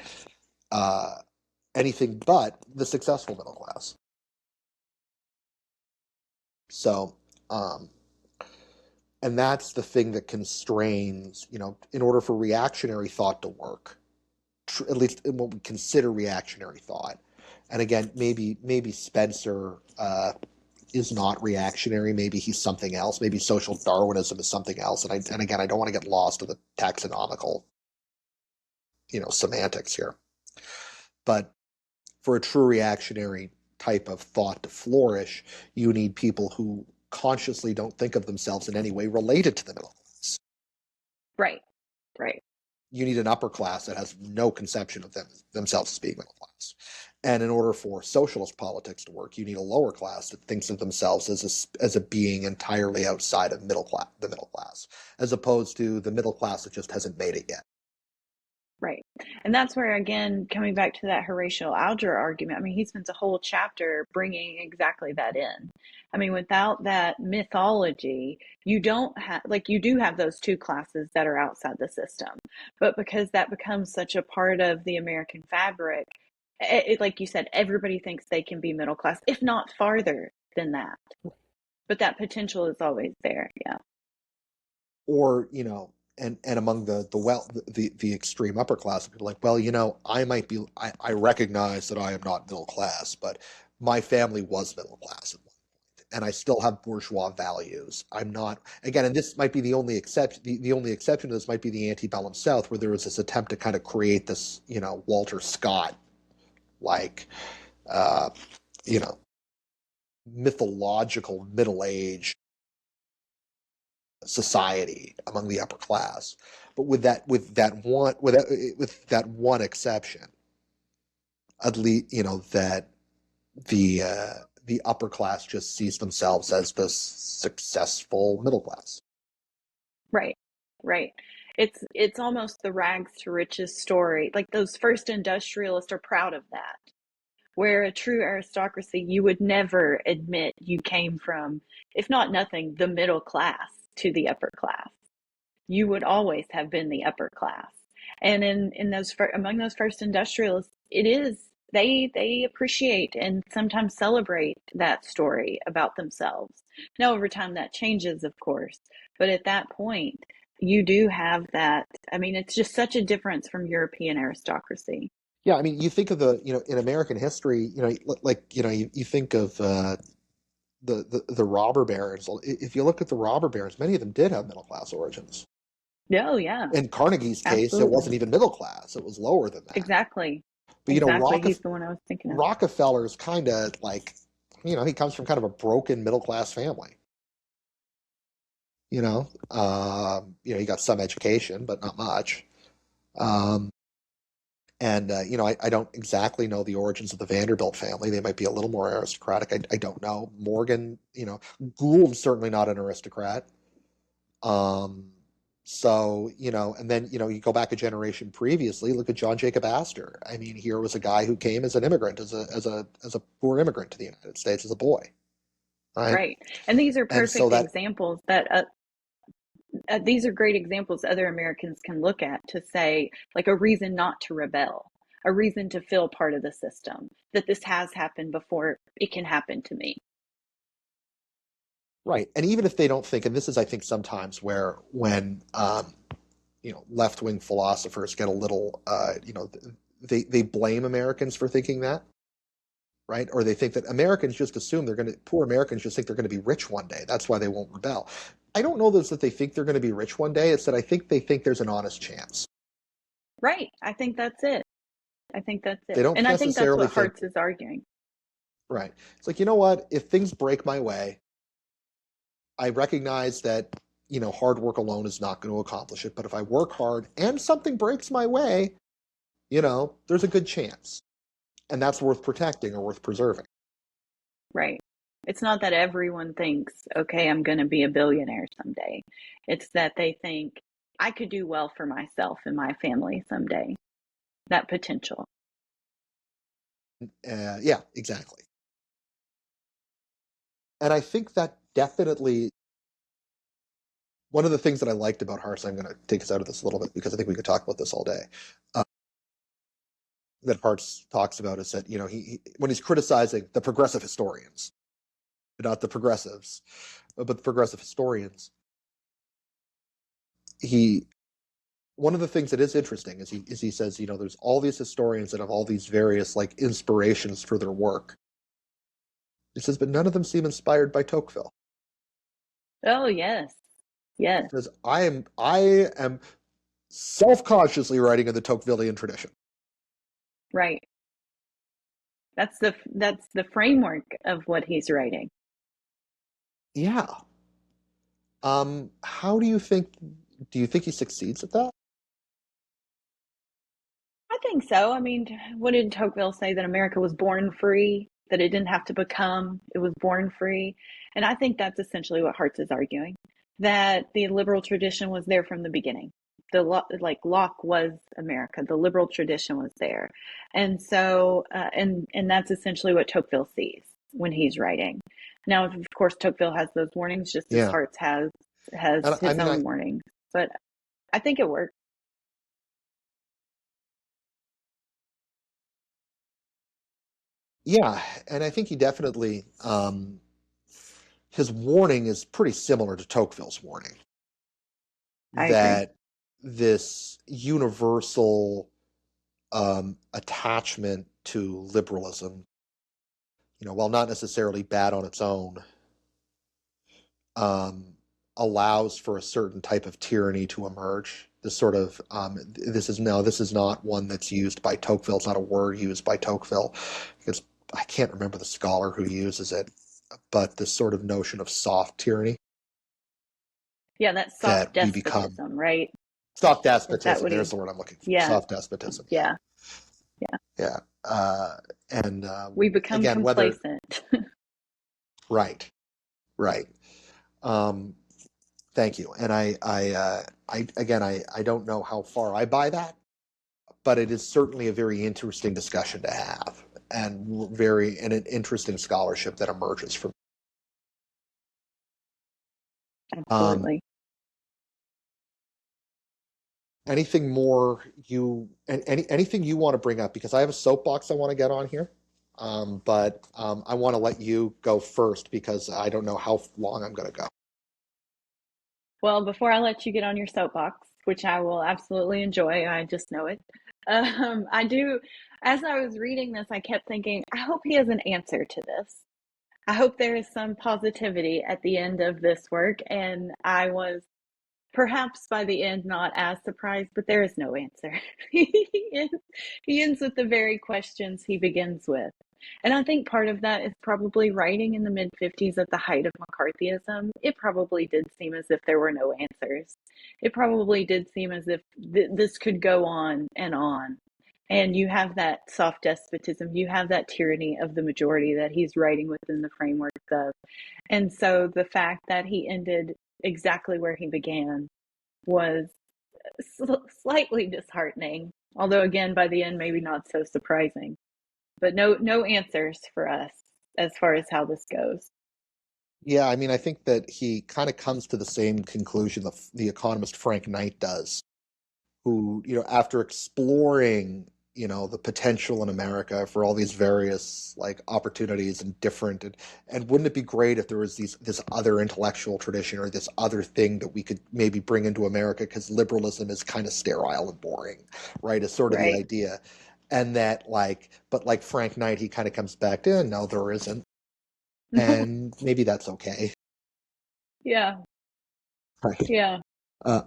uh, anything but the successful middle class. So, um, and that's the thing that constrains, in order for reactionary thought to work, at least in what we consider reactionary thought. And again, maybe Spencer is not reactionary. Maybe he's something else. Maybe social Darwinism is something else. And again, I don't want to get lost in the taxonomical, semantics here. But for a true reactionary type of thought to flourish, you need people who consciously don't think of themselves in any way related to the middle class. Right. Right. You need an upper class that has no conception of themselves as being middle class. And in order for socialist politics to work, you need a lower class that thinks of themselves as a being entirely outside of the middle class, as opposed to the middle class that just hasn't made it yet. Right. And that's where, again, coming back to that Horatio Alger argument, I mean, he spends a whole chapter bringing exactly that in. I mean, without that mythology, you don't have, like, you do have those two classes that are outside the system. But because that becomes such a part of the American fabric, like you said, everybody thinks they can be middle class, if not farther than that. But that potential is always there. Yeah. Or and among the extreme upper class, people are like, well, I recognize that I am not middle class, but my family was middle class at one point, and I still have bourgeois values. I'm not, again, and this might be the only exception. The only exception to this might be the antebellum South, where there was this attempt to kind of create this, Walter Scott like, uh, you know, mythological middle age society among the upper class, but with that one exception, at least that the upper class just sees themselves as the successful middle class. Right. Right. It's almost the rags to riches story. Like those first industrialists are proud of that. Where a true aristocracy, you would never admit you came from, if not nothing, the middle class to the upper class. You would always have been the upper class. And in those among those first industrialists, it is they appreciate and sometimes celebrate that story about themselves. Now over time that changes, of course, but at that point you do have that. I mean, it's just such a difference from European aristocracy. Yeah, I mean, you think of the, in American history, like, you think of the robber barons. If you look at the robber barons, many of them did have middle class origins. Oh, yeah, In Carnegie's case, it absolutely. wasn't even middle class; it was lower than that. Exactly. But Exactly. He's the one I was thinking of. Rockefeller's kind of like, he comes from kind of a broken middle class family. He got some education, but not much. Um, and I don't exactly know the origins of the Vanderbilt family. They might be a little more aristocratic. I don't know. Morgan, Gould's certainly not an aristocrat. Um, so, and then, you go back a generation previously, look at John Jacob Astor. I mean, here was a guy who came as an immigrant, as a poor immigrant to the United States as a boy, right? Right. And these are And so perfect that, examples that these are great examples other Americans can look at to say, like, a reason not to rebel, a reason to feel part of the system, that this has happened before, it can happen to me. right. And even if they don't think, and this is, I think, sometimes where when, left-wing philosophers get a little, they blame Americans for thinking that, right? Or they think that Americans just assume poor Americans just think they're going to be rich one day. That's why they won't rebel. I don't know that they think they're going to be rich one day. It's that I think they think there's an honest chance. Right. I think that's it. I think that's They it. don't And I think that's necessarily what think, Hartz is arguing. right. It's like, you know what? If things break my way, I recognize that, hard work alone is not going to accomplish it. But if I work hard and something breaks my way, there's a good chance. And that's worth protecting or worth preserving. Right. It's not that everyone thinks, okay, I'm going to be a billionaire someday. It's that they think I could do well for myself and my family someday. That potential. Yeah, exactly. And I think that definitely one of the things that I liked about Hartz, I'm going to take us out of this a little bit because I think we could talk about this all day. Uh, that Hartz talks about is that, when he's criticizing the progressive historians, not the progressives, but the progressive historians, he one of the things that is interesting is he says, there's all these historians that have all these various like inspirations for their work. He says, but none of them seem inspired by Tocqueville. Oh, yes. He Yes. says, I am self-consciously writing in the Tocquevillian tradition. Right. That's the framework of what he's writing. Yeah. How do you think he succeeds at that? I think so. I mean, what did Tocqueville say? That America was born free, that it didn't have to become, it was born free. And I think that's essentially what Hartz is arguing, that the liberal tradition was there from the beginning. Like Locke was America, the liberal tradition was there. And so, and that's essentially what Tocqueville sees when he's writing. Now, of course, Tocqueville has those warnings just as Yeah. Hartz has And I his mean, own warnings. But I think it works. yeah, and I think he definitely, his warning is pretty similar to Tocqueville's warning I agree. that this universal attachment to liberalism, while not necessarily bad on its own, um, allows for a certain type of tyranny to emerge. This sort of this is not one that's used by Tocqueville. It's not a word used by Tocqueville because I can't remember the scholar who uses it, but this sort of notion of soft tyranny Yeah, that's soft that we become despotism, right? soft Is that despotism. what There's he? the word I'm looking for. Yeah, Soft despotism. Yeah, yeah, yeah. yeah. And We become again, whether complacent. right, right. Um, thank you. And I don't know how far I buy that, but it is certainly a very interesting discussion to have, and an interesting scholarship that emerges from. Um, Absolutely. anything more anything you want to bring up? Because I have a soapbox I want to get on here, but I want to let you go first because I don't know how long I'm going to go. Well, before I let you get on your soapbox, which I will absolutely enjoy, I just know it. I do. As I was reading this, I kept thinking, I hope he has an answer to this. I hope there is some positivity at the end of this work. And I was perhaps by the end not as surprised, but there is no answer. he, ends, he ends with the very questions he begins with. And I think part of that is probably writing in the mid 50s at the height of McCarthyism. It probably did seem as if there were no answers. It probably did seem as if this could go on and on. And you have that soft despotism, you have that tyranny of the majority that he's writing within the framework of. And so the fact that he ended exactly where he began was slightly disheartening. Although again, by the end, maybe not so surprising. But no answers for us as far as how this goes. Yeah, I mean, I think that he kind of comes to the same conclusion that the economist Frank Knight does, who, after exploring, the potential in America for all these various like opportunities and different, and wouldn't it be great if there was this other intellectual tradition or this other thing that we could maybe bring into America, because liberalism is kind of sterile and boring, right? Is sort of the Right. idea. And that but like Frank Knight, he kind of comes back to, no, there isn't. And maybe that's okay. Yeah. Right. Yeah. Uh,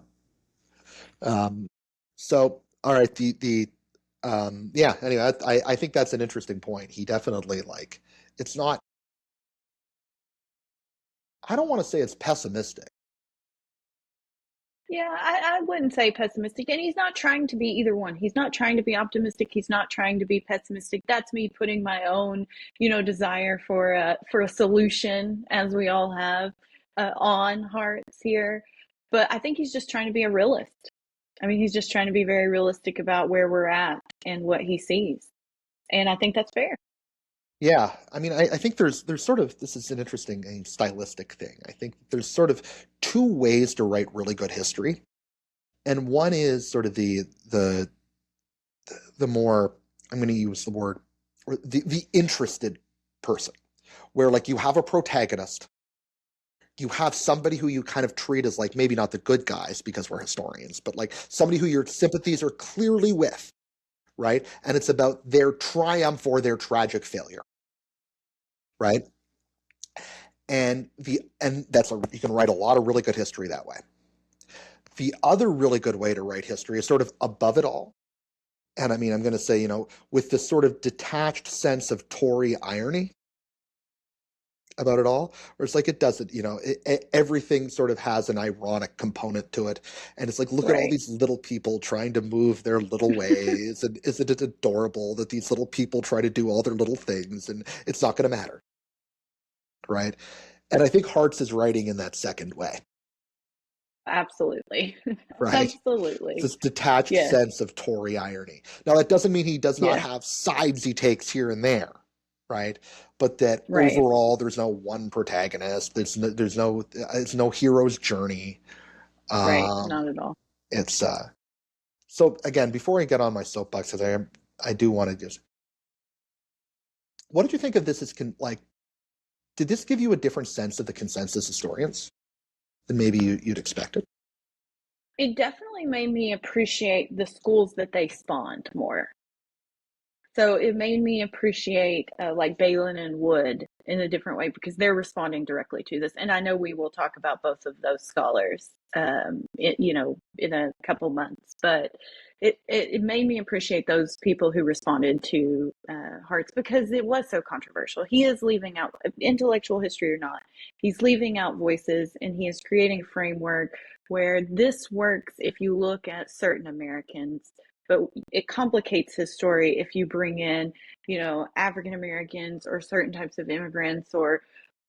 um, so, all right, yeah. Anyway, I think that's an interesting point. He definitely it's not. I don't want to say it's pessimistic. Yeah, I wouldn't say pessimistic. And he's not trying to be either one. He's not trying to be optimistic. He's not trying to be pessimistic. That's me putting my own, desire for a solution, as we all have, on Hearts here. But I think he's just trying to be a realist. I mean, he's just trying to be very realistic about where we're at and what he sees. And I think that's fair. Yeah, I mean, I think there's sort of, this is an interesting stylistic thing. I think there's sort of two ways to write really good history, and one is sort of the more, I'm going to use the word, or the interested person, where like you have a protagonist, you have somebody who you kind of treat as like maybe not the good guys because we're historians, but like somebody who your sympathies are clearly with, right? And it's about their triumph or their tragic failure, right? And you can write a lot of really good history that way. The other really good way to write history is sort of above it all. And I mean, I'm going to say, with this sort of detached sense of Tory irony about it all, where it's like it doesn't, everything sort of has an ironic component to it, and it's like, look at all Right. these little people trying to move their little ways, and isn't it adorable that these little people try to do all their little things, and it's not going to matter, right? And I think Hartz is writing in that second way, Absolutely. right? Absolutely. This detached Yes. sense of Tory irony. Now, that doesn't mean he does not Yes. have sides he takes here and there, right? But that Right. overall, there's no one protagonist. It's no hero's journey. Right. Um, Not at all. it's so again, before I get on my soapbox, because I do want to just, what did you think of this? Did this give you a different sense of the consensus historians than maybe you'd expected? It definitely made me appreciate the schools that they spawned more. So it made me appreciate like Balin and Wood in a different way because they're responding directly to this. And I know we will talk about both of those scholars, in a couple months. But it made me appreciate those people who responded to Hartz because it was so controversial. He is leaving out intellectual history or not. He's leaving out voices, and he is creating a framework where this works if you look at certain Americans, but it complicates his story if you bring in, African Americans or certain types of immigrants or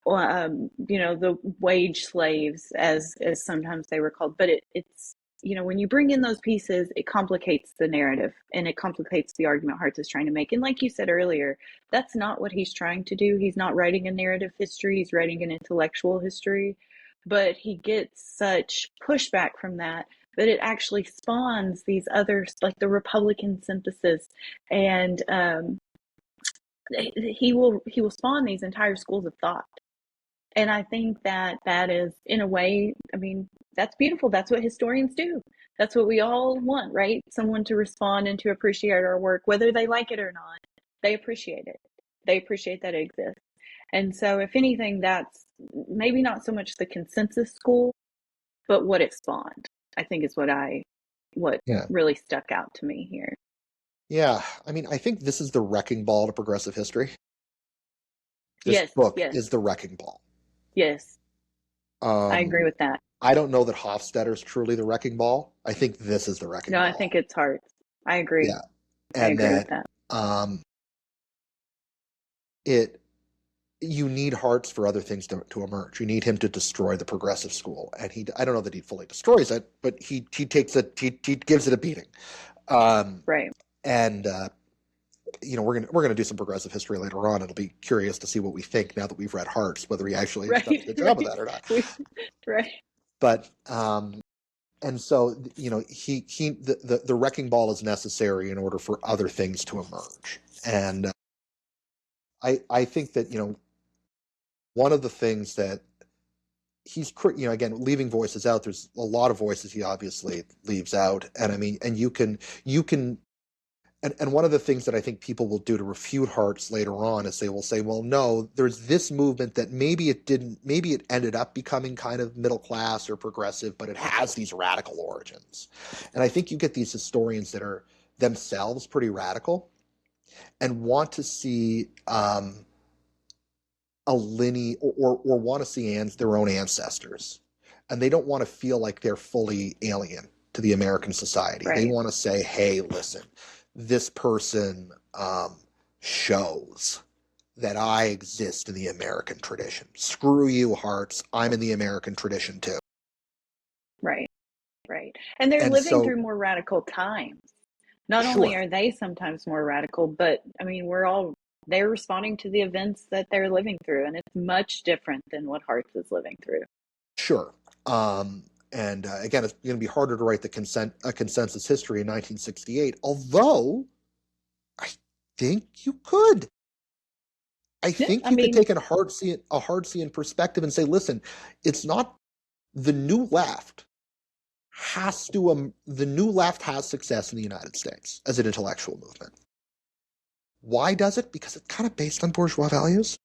the wage slaves as sometimes they were called. But it's when you bring in those pieces, it complicates the narrative and it complicates the argument Hartz is trying to make. And like you said earlier, that's not what he's trying to do. He's not writing a narrative history, he's writing an intellectual history. But he gets such pushback from that it actually spawns these others, like the Republican synthesis, and he will spawn these entire schools of thought. And I think that is, in a way, I mean, that's beautiful. That's what historians do. That's what we all want, right? Someone to respond and to appreciate our work, whether they like it or not. They appreciate it. They appreciate that it exists. And so, if anything, that's maybe not so much the consensus school, but what it spawned. I think is what Yeah. really stuck out to me here. Yeah. I mean, I think this is the wrecking ball to progressive history. This Yes, book yes, is the wrecking ball. yes. I Um, agree with that. I don't know that Hofstadter's truly the wrecking ball. I think this is the No, wrecking I ball. think it's Hartz. I agree. Yeah. I And agree with that that. um, it you need Hartz for other things to emerge. You need him to destroy the progressive school, and I don't know that he fully destroys it, but he takes it he gives it a beating. Um, Right. and we're gonna do some progressive history later on. It'll be curious to see what we think now that we've read Hartz, whether he actually has done a Right. good job of Right. that or not. Right. But and so the wrecking ball is necessary in order for other things to emerge. And I think that one of the things that again, leaving voices out, there's a lot of voices he obviously leaves out. And I mean, and you can and one of the things that I think people will do to refute Hartz later on is they will say, well, no, there's this movement that maybe it ended up becoming kind of middle class or progressive, but it has these radical origins. And I think you get these historians that are themselves pretty radical and want to see a lineage, or want to see their own ancestors. And they don't want to feel like they're fully alien to the American society. They Right. want to say, hey, listen, this person shows that I exist in the American tradition. Screw you, Hearts. I'm in the American tradition too. Right. Right. And they're And living so, through more radical times. Not only sure, are they sometimes more radical, but I mean, they're responding to the events that they're living through, and it's much different than what Hartz is living through. sure. And again, it's going to be harder to write a consensus history in 1968, although I think you could. I Yeah, think I you could mean, take a Hartzian perspective and say, listen, it's not the new left the new left has success in the United States as an intellectual movement. Why does it? Because it's kind of based on bourgeois values.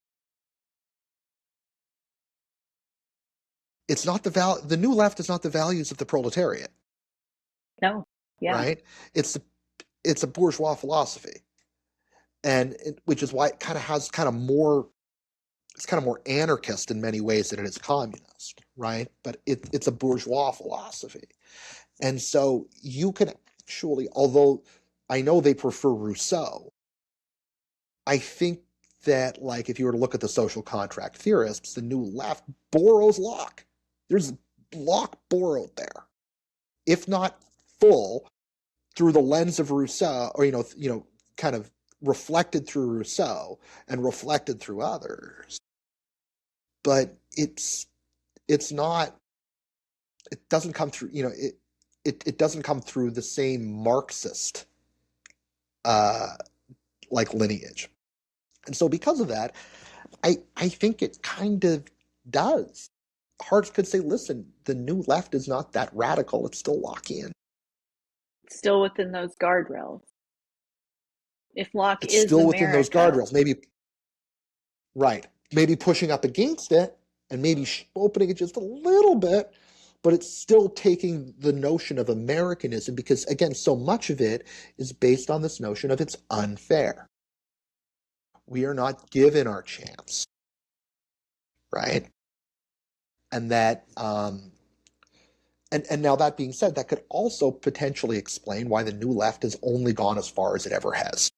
It's not the new left is not the values of the proletariat, no, yeah, right? It's it's a bourgeois philosophy, which is why it kind of has kind of more it's kind of more anarchist in many ways than it is communist, right? But it's a bourgeois philosophy. And so you can actually, although I know they prefer Rousseau, I think that, like, if you were to look at the social contract theorists, the new left borrows Locke. There's Locke borrowed there, if not full, through the lens of Rousseau, or kind of reflected through Rousseau and reflected through others. But it's not. It doesn't come through. It doesn't come through the same Marxist uh, like lineage. And so because of that, I think it kind of does. Hartz could say, listen, the new left is not that radical. It's still Lockean. still within those guardrails. If Locke It's is still within those America, guardrails. Maybe, right. Maybe pushing up against it and maybe opening it just a little bit, but it's still taking the notion of Americanism because, again, so much of it is based on this notion of it's unfair. We are not given our chance, right? And that and now that being said, that could also potentially explain why the new left has only gone as far as it ever has.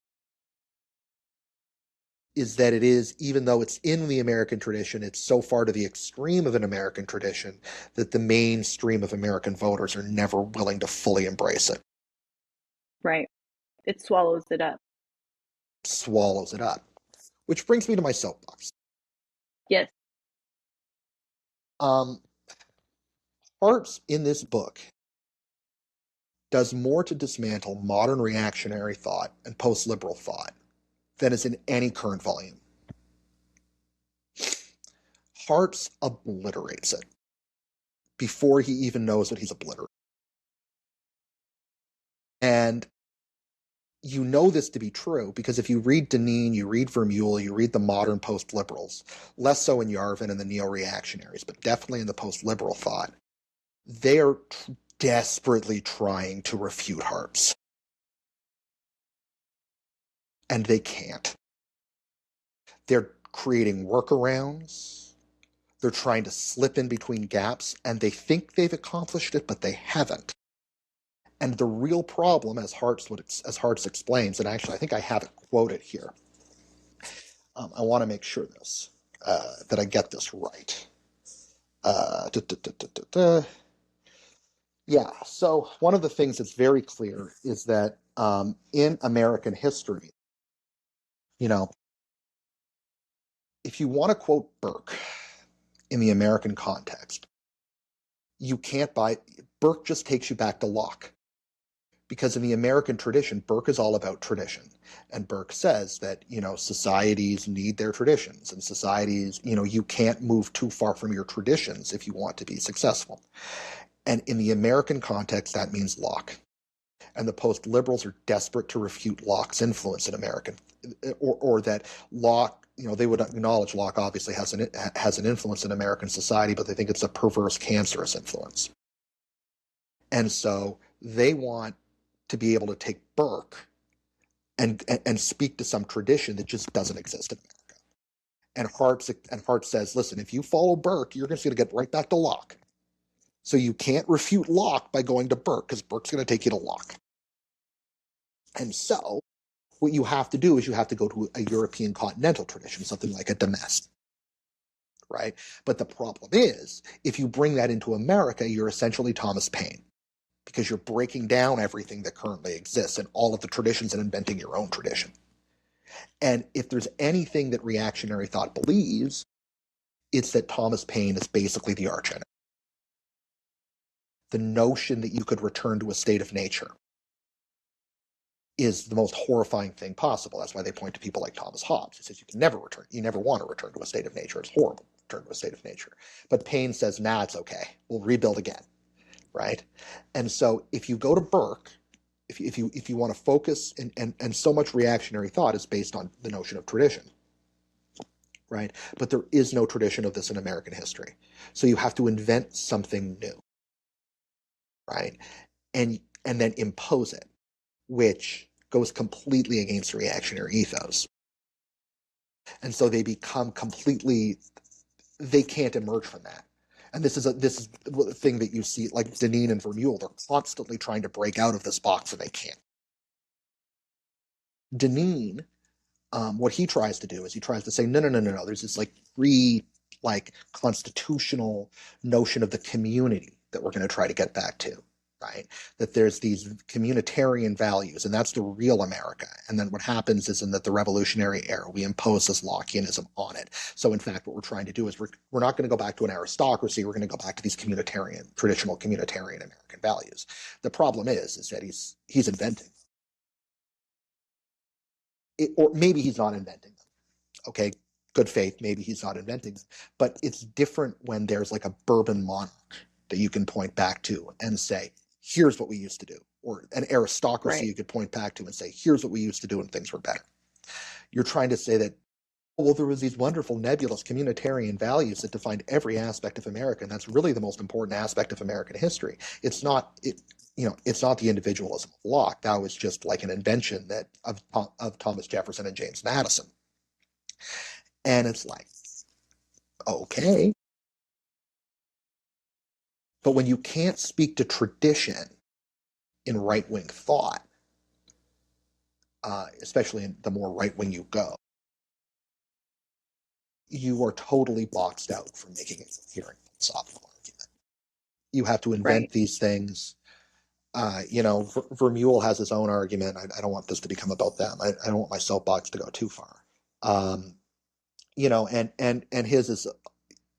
Is that it is, even though it's in the American tradition, it's so far to the extreme of an American tradition that the mainstream of American voters are never willing to fully embrace it. right? It swallows it up. Swallows it up. Which brings me to my soapbox. Yes. Um, Hartz in this book does more to dismantle modern reactionary thought and post-liberal thought than is in any current volume. Hartz obliterates it before he even knows that he's obliterated. And you know this to be true because if you read Deneen, you read Vermeulen, you read the modern post-liberals, less so in Yarvin and the neo-reactionaries, but definitely in the post-liberal thought, they are desperately trying to refute Hartz. And they can't. They're creating workarounds. They're trying to slip in between gaps, and they think they've accomplished it, but they haven't. And the real problem, as Hartz explains, and actually I think I have it quoted here. I want to make sure that I get this right. Da, da, da, yeah, so one of the things that's very clear is that in American history, you know, if you want to quote Burke in the American context, you can't buy, Burke just takes you back to Locke. Because in the American tradition, Burke is all about tradition. And Burke says that, societies need their traditions, and societies, you can't move too far from your traditions if you want to be successful. And in the American context, that means Locke. And the post-liberals are desperate to refute Locke's influence in American, or that Locke, they would acknowledge Locke obviously has an influence in American society, but they think it's a perverse, cancerous influence. And so they want to be able to take Burke and speak to some tradition that just doesn't exist in America. And Hartz says, listen, if you follow Burke, you're just going to get right back to Locke. So you can't refute Locke by going to Burke, because Burke's going to take you to Locke. And so what you have to do is you have to go to a European continental tradition, something like a Demesne, right? But the problem is, if you bring that into America, you're essentially Thomas Paine, because you're breaking down everything that currently exists and all of the traditions and inventing your own tradition. And if there's anything that reactionary thought believes, it's that Thomas Paine is basically the arch enemy. The notion that you could return to a state of nature is the most horrifying thing possible. That's why they point to people like Thomas Hobbes. He says you can never return, you never want to return to a state of nature. It's horrible to return to a state of nature. But Paine says, nah, it's okay. We'll rebuild again, right? And so if you go to Burke, if you want to focus, and so much reactionary thought is based on the notion of tradition, right? But there is no tradition of this in American history. So you have to invent something new, right? And then impose it, which goes completely against reactionary ethos. And so they become they can't emerge from that. And this is the thing that you see, like Deneen and Vermeulen, they're constantly trying to break out of this box and they can't. Deneen, what he tries to do is he tries to say, no. There's this constitutional notion of the community that we're going to try to get back to, right? That there's these communitarian values, and that's the real America. And then what happens is in the Revolutionary era, we impose this Lockeanism on it. So in fact, what we're trying to do is we're not going to go back to an aristocracy. We're going to go back to these traditional communitarian American values. The problem is that he's inventing it, or maybe he's not inventing them. Okay, good faith, maybe he's not inventing them. But it's different when there's like a Bourbon monarch that you can point back to and say, here's what we used to do. Or an aristocracy you could point back to and say, here's what we used to do and things were better. You're trying to say that, well, there was these wonderful nebulous communitarian values that defined every aspect of America, and that's really the most important aspect of American history. It's not the individualism of Locke. That was just like an invention of Thomas Jefferson and James Madison. And it's like, okay. But when you can't speak to tradition in right-wing thought, especially in the more right-wing you go, you are totally boxed out from making a coherent philosophical argument. You have to invent these things. Vermeulen has his own argument. I don't want this to become about them. I don't want my soapbox to go too far. And his is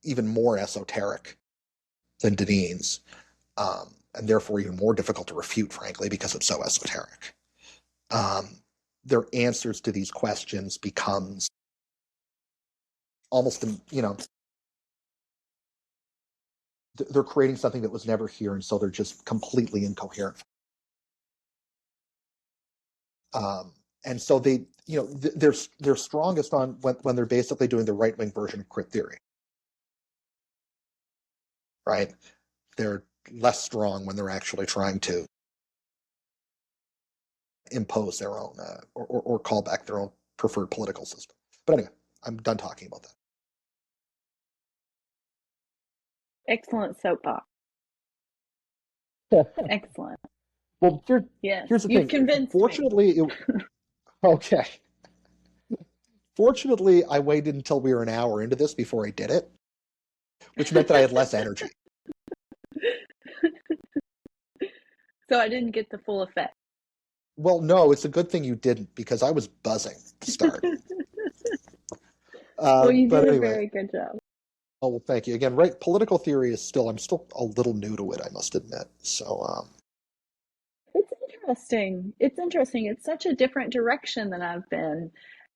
even more esoteric than Deneen's, and therefore even more difficult to refute, frankly, because it's so esoteric. Their answers to these questions becomes almost, they're creating something that was never here, and so they're just completely incoherent. And so they, they're strongest on when they're basically doing the right wing version of crit theory, right? They're less strong when they're actually trying to impose their own or call back their own preferred political system. But anyway, I'm done talking about that. Excellent soapbox. Excellent. Well, Yes, here's the you've thing. convinced me. Okay. Fortunately, I waited until we were an hour into this before I did it, which meant that I had less energy. So I didn't get the full effect. Well, no, it's a good thing you didn't because I was buzzing to start. Well, you But did a anyway, very good job. oh, well, thank you again. Right, political theory is I'm still a little new to it, I must admit. So, It's interesting. It's interesting. It's such a different direction than I've been.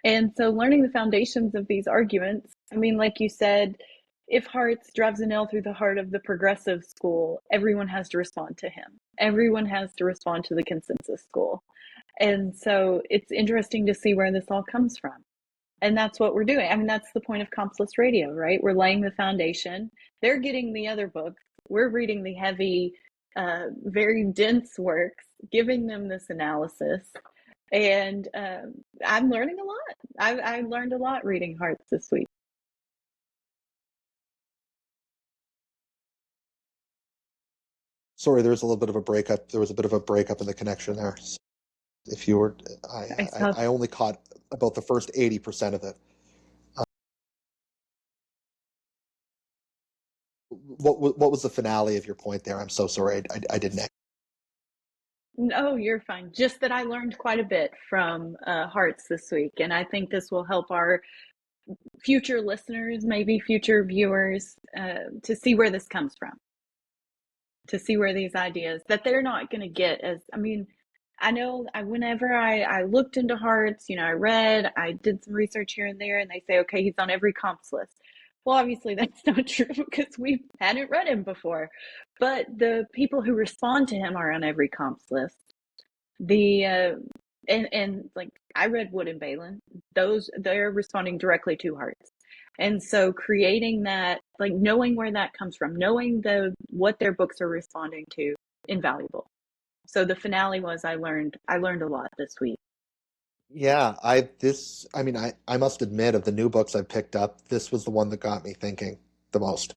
And so learning the foundations of these arguments, I mean, like you said, if Hartz drives a nail through the heart of the progressive school, everyone has to respond to him. Everyone has to respond to the consensus school. And so it's interesting to see where this all comes from. And that's what we're doing. I mean, that's the point of Compsless Radio, right? We're laying the foundation. They're getting the other books. We're reading the heavy, very dense works, giving them this analysis. And I'm learning a lot. I learned a lot reading Hartz this week. sorry, there's a little bit of a breakup. There was a bit of a breakup in the connection there. If you were, I saw. I only caught about the first 80% of it. What was the finale of your point there? I'm so sorry, I didn't. No, you're fine. Just that I learned quite a bit from Hartz this week, and I think this will help our future listeners, maybe future viewers, to see where this comes from, to see where these ideas that they're not going to get as, I mean, I know whenever I looked into Hartz, I read, I did some research here and there, and they say, okay, he's on every comps list. Well, obviously that's not true because we hadn't read him before, but the people who respond to him are on every comps list. The and like I read Wood and Balin, those they're responding directly to Hartz. And so creating that, like knowing where that comes from, knowing what their books are responding to, invaluable. So the finale was I learned a lot this week. Yeah, I mean, I must admit, of the new books I've picked up, this was the one that got me thinking the most.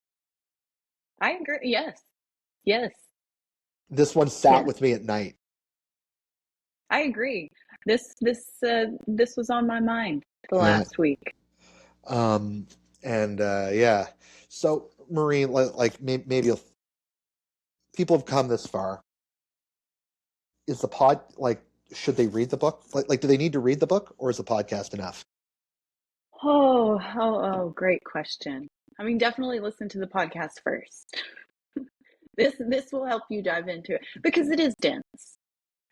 I agree. Yes. Yes. This one sat Yes. with me at night. I agree. This was on my mind the Yeah. last week. Um, and yeah. So, Maureen, like maybe people have come this far. Is the pod like? Should they read the book? Like, do they need to read the book, or is the podcast enough? Oh, great question. I mean, definitely listen to the podcast first. This will help you dive into it because it is dense.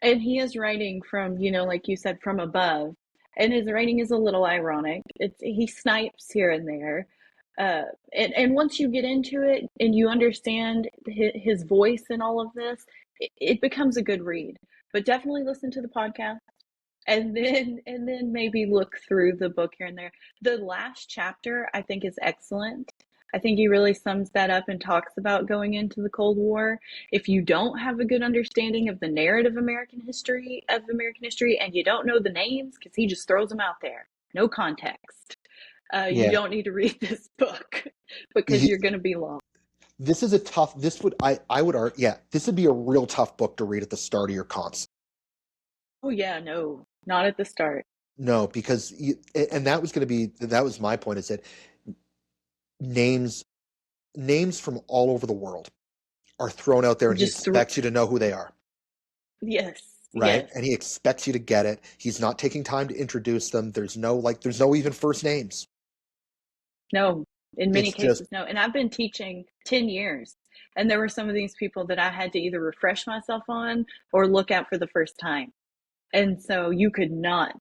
And he is writing from, like you said, from above. And his writing is a little ironic. He snipes here and there. And once you get into it and you understand his voice in all of this, it becomes a good read. But definitely listen to the podcast and then maybe look through the book here and there. The last chapter I think is excellent. I think he really sums that up and talks about going into the Cold War. If you don't have a good understanding of the narrative of American history, and you don't know the names, because he just throws them out there, no context, you Yeah. don't need to read this book because you're going to be lost. This is a tough. This would I would argue. Yeah, this would be a real tough book to read at the start of your comps. Oh yeah, no, not at the start. No, because and that was my point. Is that names from all over the world are thrown out there, and he Just expects you to know who they are, yes, right? yes. And he expects you to get it. He's not taking time to introduce them. There's no even first names. No, in many It's just cases, no. And I've been teaching 10 years, and there were some of these people that I had to either refresh myself on or look at for the first time. And so you could not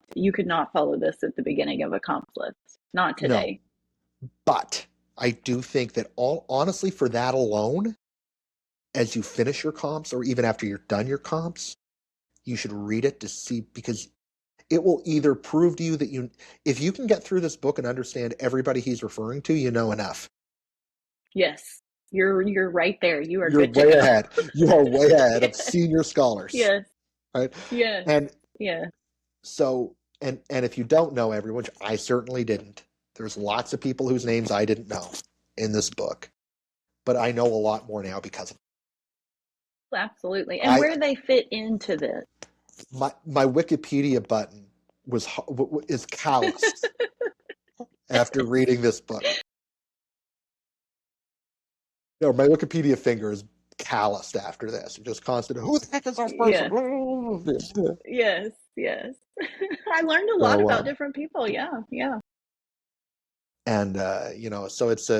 follow this at the beginning of a comp list. Not no. today. But I do think that all honestly, for that alone, as you finish your comps, or even after you're done your comps, you should read it to see because it will either prove to you that if you can get through this book and understand everybody he's referring to, you know enough. Yes. You're right there. You are You're good to way go. ahead. You are way ahead of Yes. senior scholars, Yes. right? Yes. And Yeah. so, and if you don't know everyone, which I certainly didn't, there's lots of people whose names I didn't know in this book, but I know a lot more now because of it. Absolutely. And where they fit into this. My Wikipedia button is calloused after reading this book. No, my Wikipedia finger is calloused after this. It's just constant. Who the heck is this person? Yes. Yes. I learned a lot about different people. Yeah. Yeah. And so it's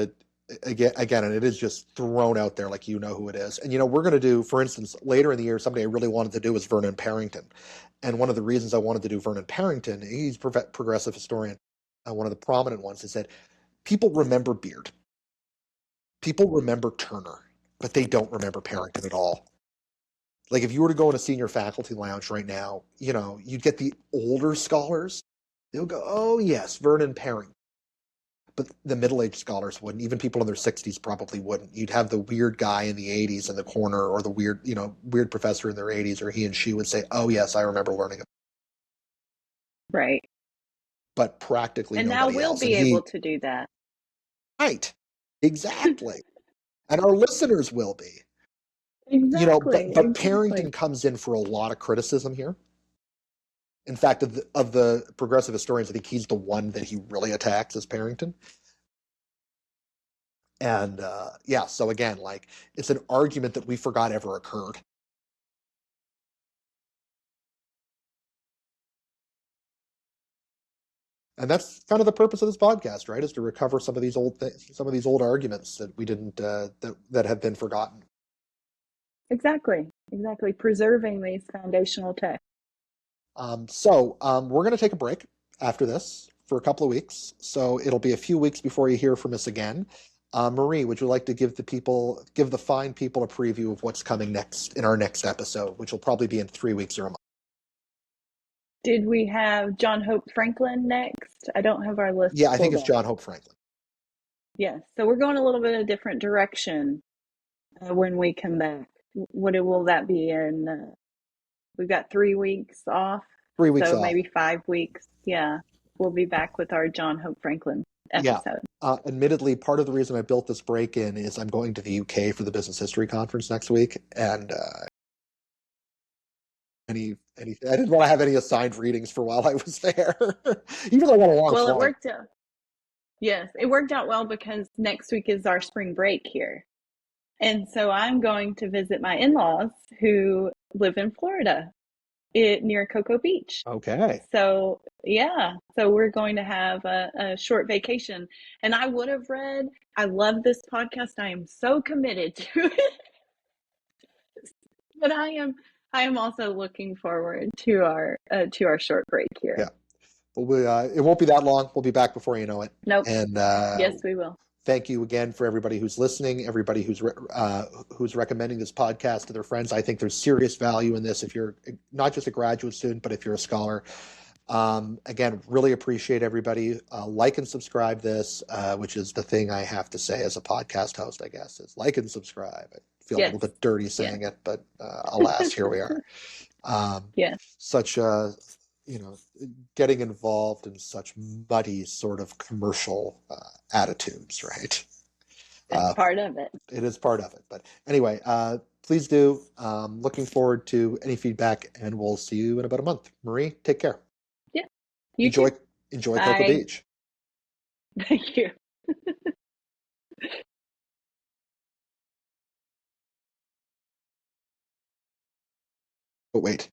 again, and it is just thrown out there like who it is. And we're going to do, for instance, later in the year, somebody I really wanted to do was Vernon Parrington. And one of the reasons I wanted to do Vernon Parrington, he's a progressive historian, one of the prominent ones, is that people remember Beard. People remember Turner, but they don't remember Parrington at all. Like if you were to go in a senior faculty lounge right now, you'd get the older scholars. They'll go, oh yes, Vernon Parrington. But the middle-aged scholars wouldn't. Even people in their 60s probably wouldn't. You'd have the weird guy in the 80s in the corner, or the weird professor in their 80s, or he and she would say, oh yes, I remember learning it. Right. But practically and nobody now we'll else. be able to do that. Right. Exactly. And our listeners will be. Exactly. But Parrington comes in for a lot of criticism here. In fact, of the progressive historians, I think he's the one that he really attacks, is Parrington. And so again, like, it's an argument that we forgot ever occurred. And that's kind of the purpose of this podcast, right? Is to recover some of these old arguments that we didn't that have been forgotten. Exactly. Preserving these foundational texts. So we're going to take a break after this for a couple of weeks. So it'll be a few weeks before you hear from us again. Marie, would you like to give the fine people a preview of what's coming next in our next episode, which will probably be in 3 weeks or a month? Did we have John Hope Franklin next? I don't have our list. Yeah, I think it's John Hope Franklin. Yes. So we're going a little bit of a different direction when we come back. What will that be in? We've got 3 weeks off. 3 weeks so off. Maybe 5 weeks. Yeah. We'll be back with our John Hope Franklin episode. Yeah. Admittedly, part of the reason I built this break in is I'm going to the UK for the Business History Conference next week, and I didn't want to have any assigned readings for while I was there. Even though I want a long flight. It worked out. Yes, it worked out well because next week is our spring break here. And so I'm going to visit my in-laws who live in Florida, near Cocoa Beach. Okay. So, yeah. So we're going to have a short vacation. And I love this podcast. I am so committed to it. But I am also looking forward to our short break here. Yeah. Well, it won't be that long. We'll be back before you know it. Nope. And yes, we will. Thank you again for everybody who's listening, everybody who's recommending this podcast to their friends. I think there's serious value in this if you're not just a graduate student, but if you're a scholar. Again, really appreciate everybody. Like and subscribe this, which is the thing I have to say as a podcast host, I guess, is like and subscribe. I feel a little bit dirty saying it, but alas, here we are. Such getting involved in such muddy sort of commercial attitudes, right? It's part of it. It is part of it. But anyway, please do. Looking forward to any feedback, and we'll see you in about a month. Marie, take care. Yeah. Enjoy Cocoa Beach. Thank you. But wait.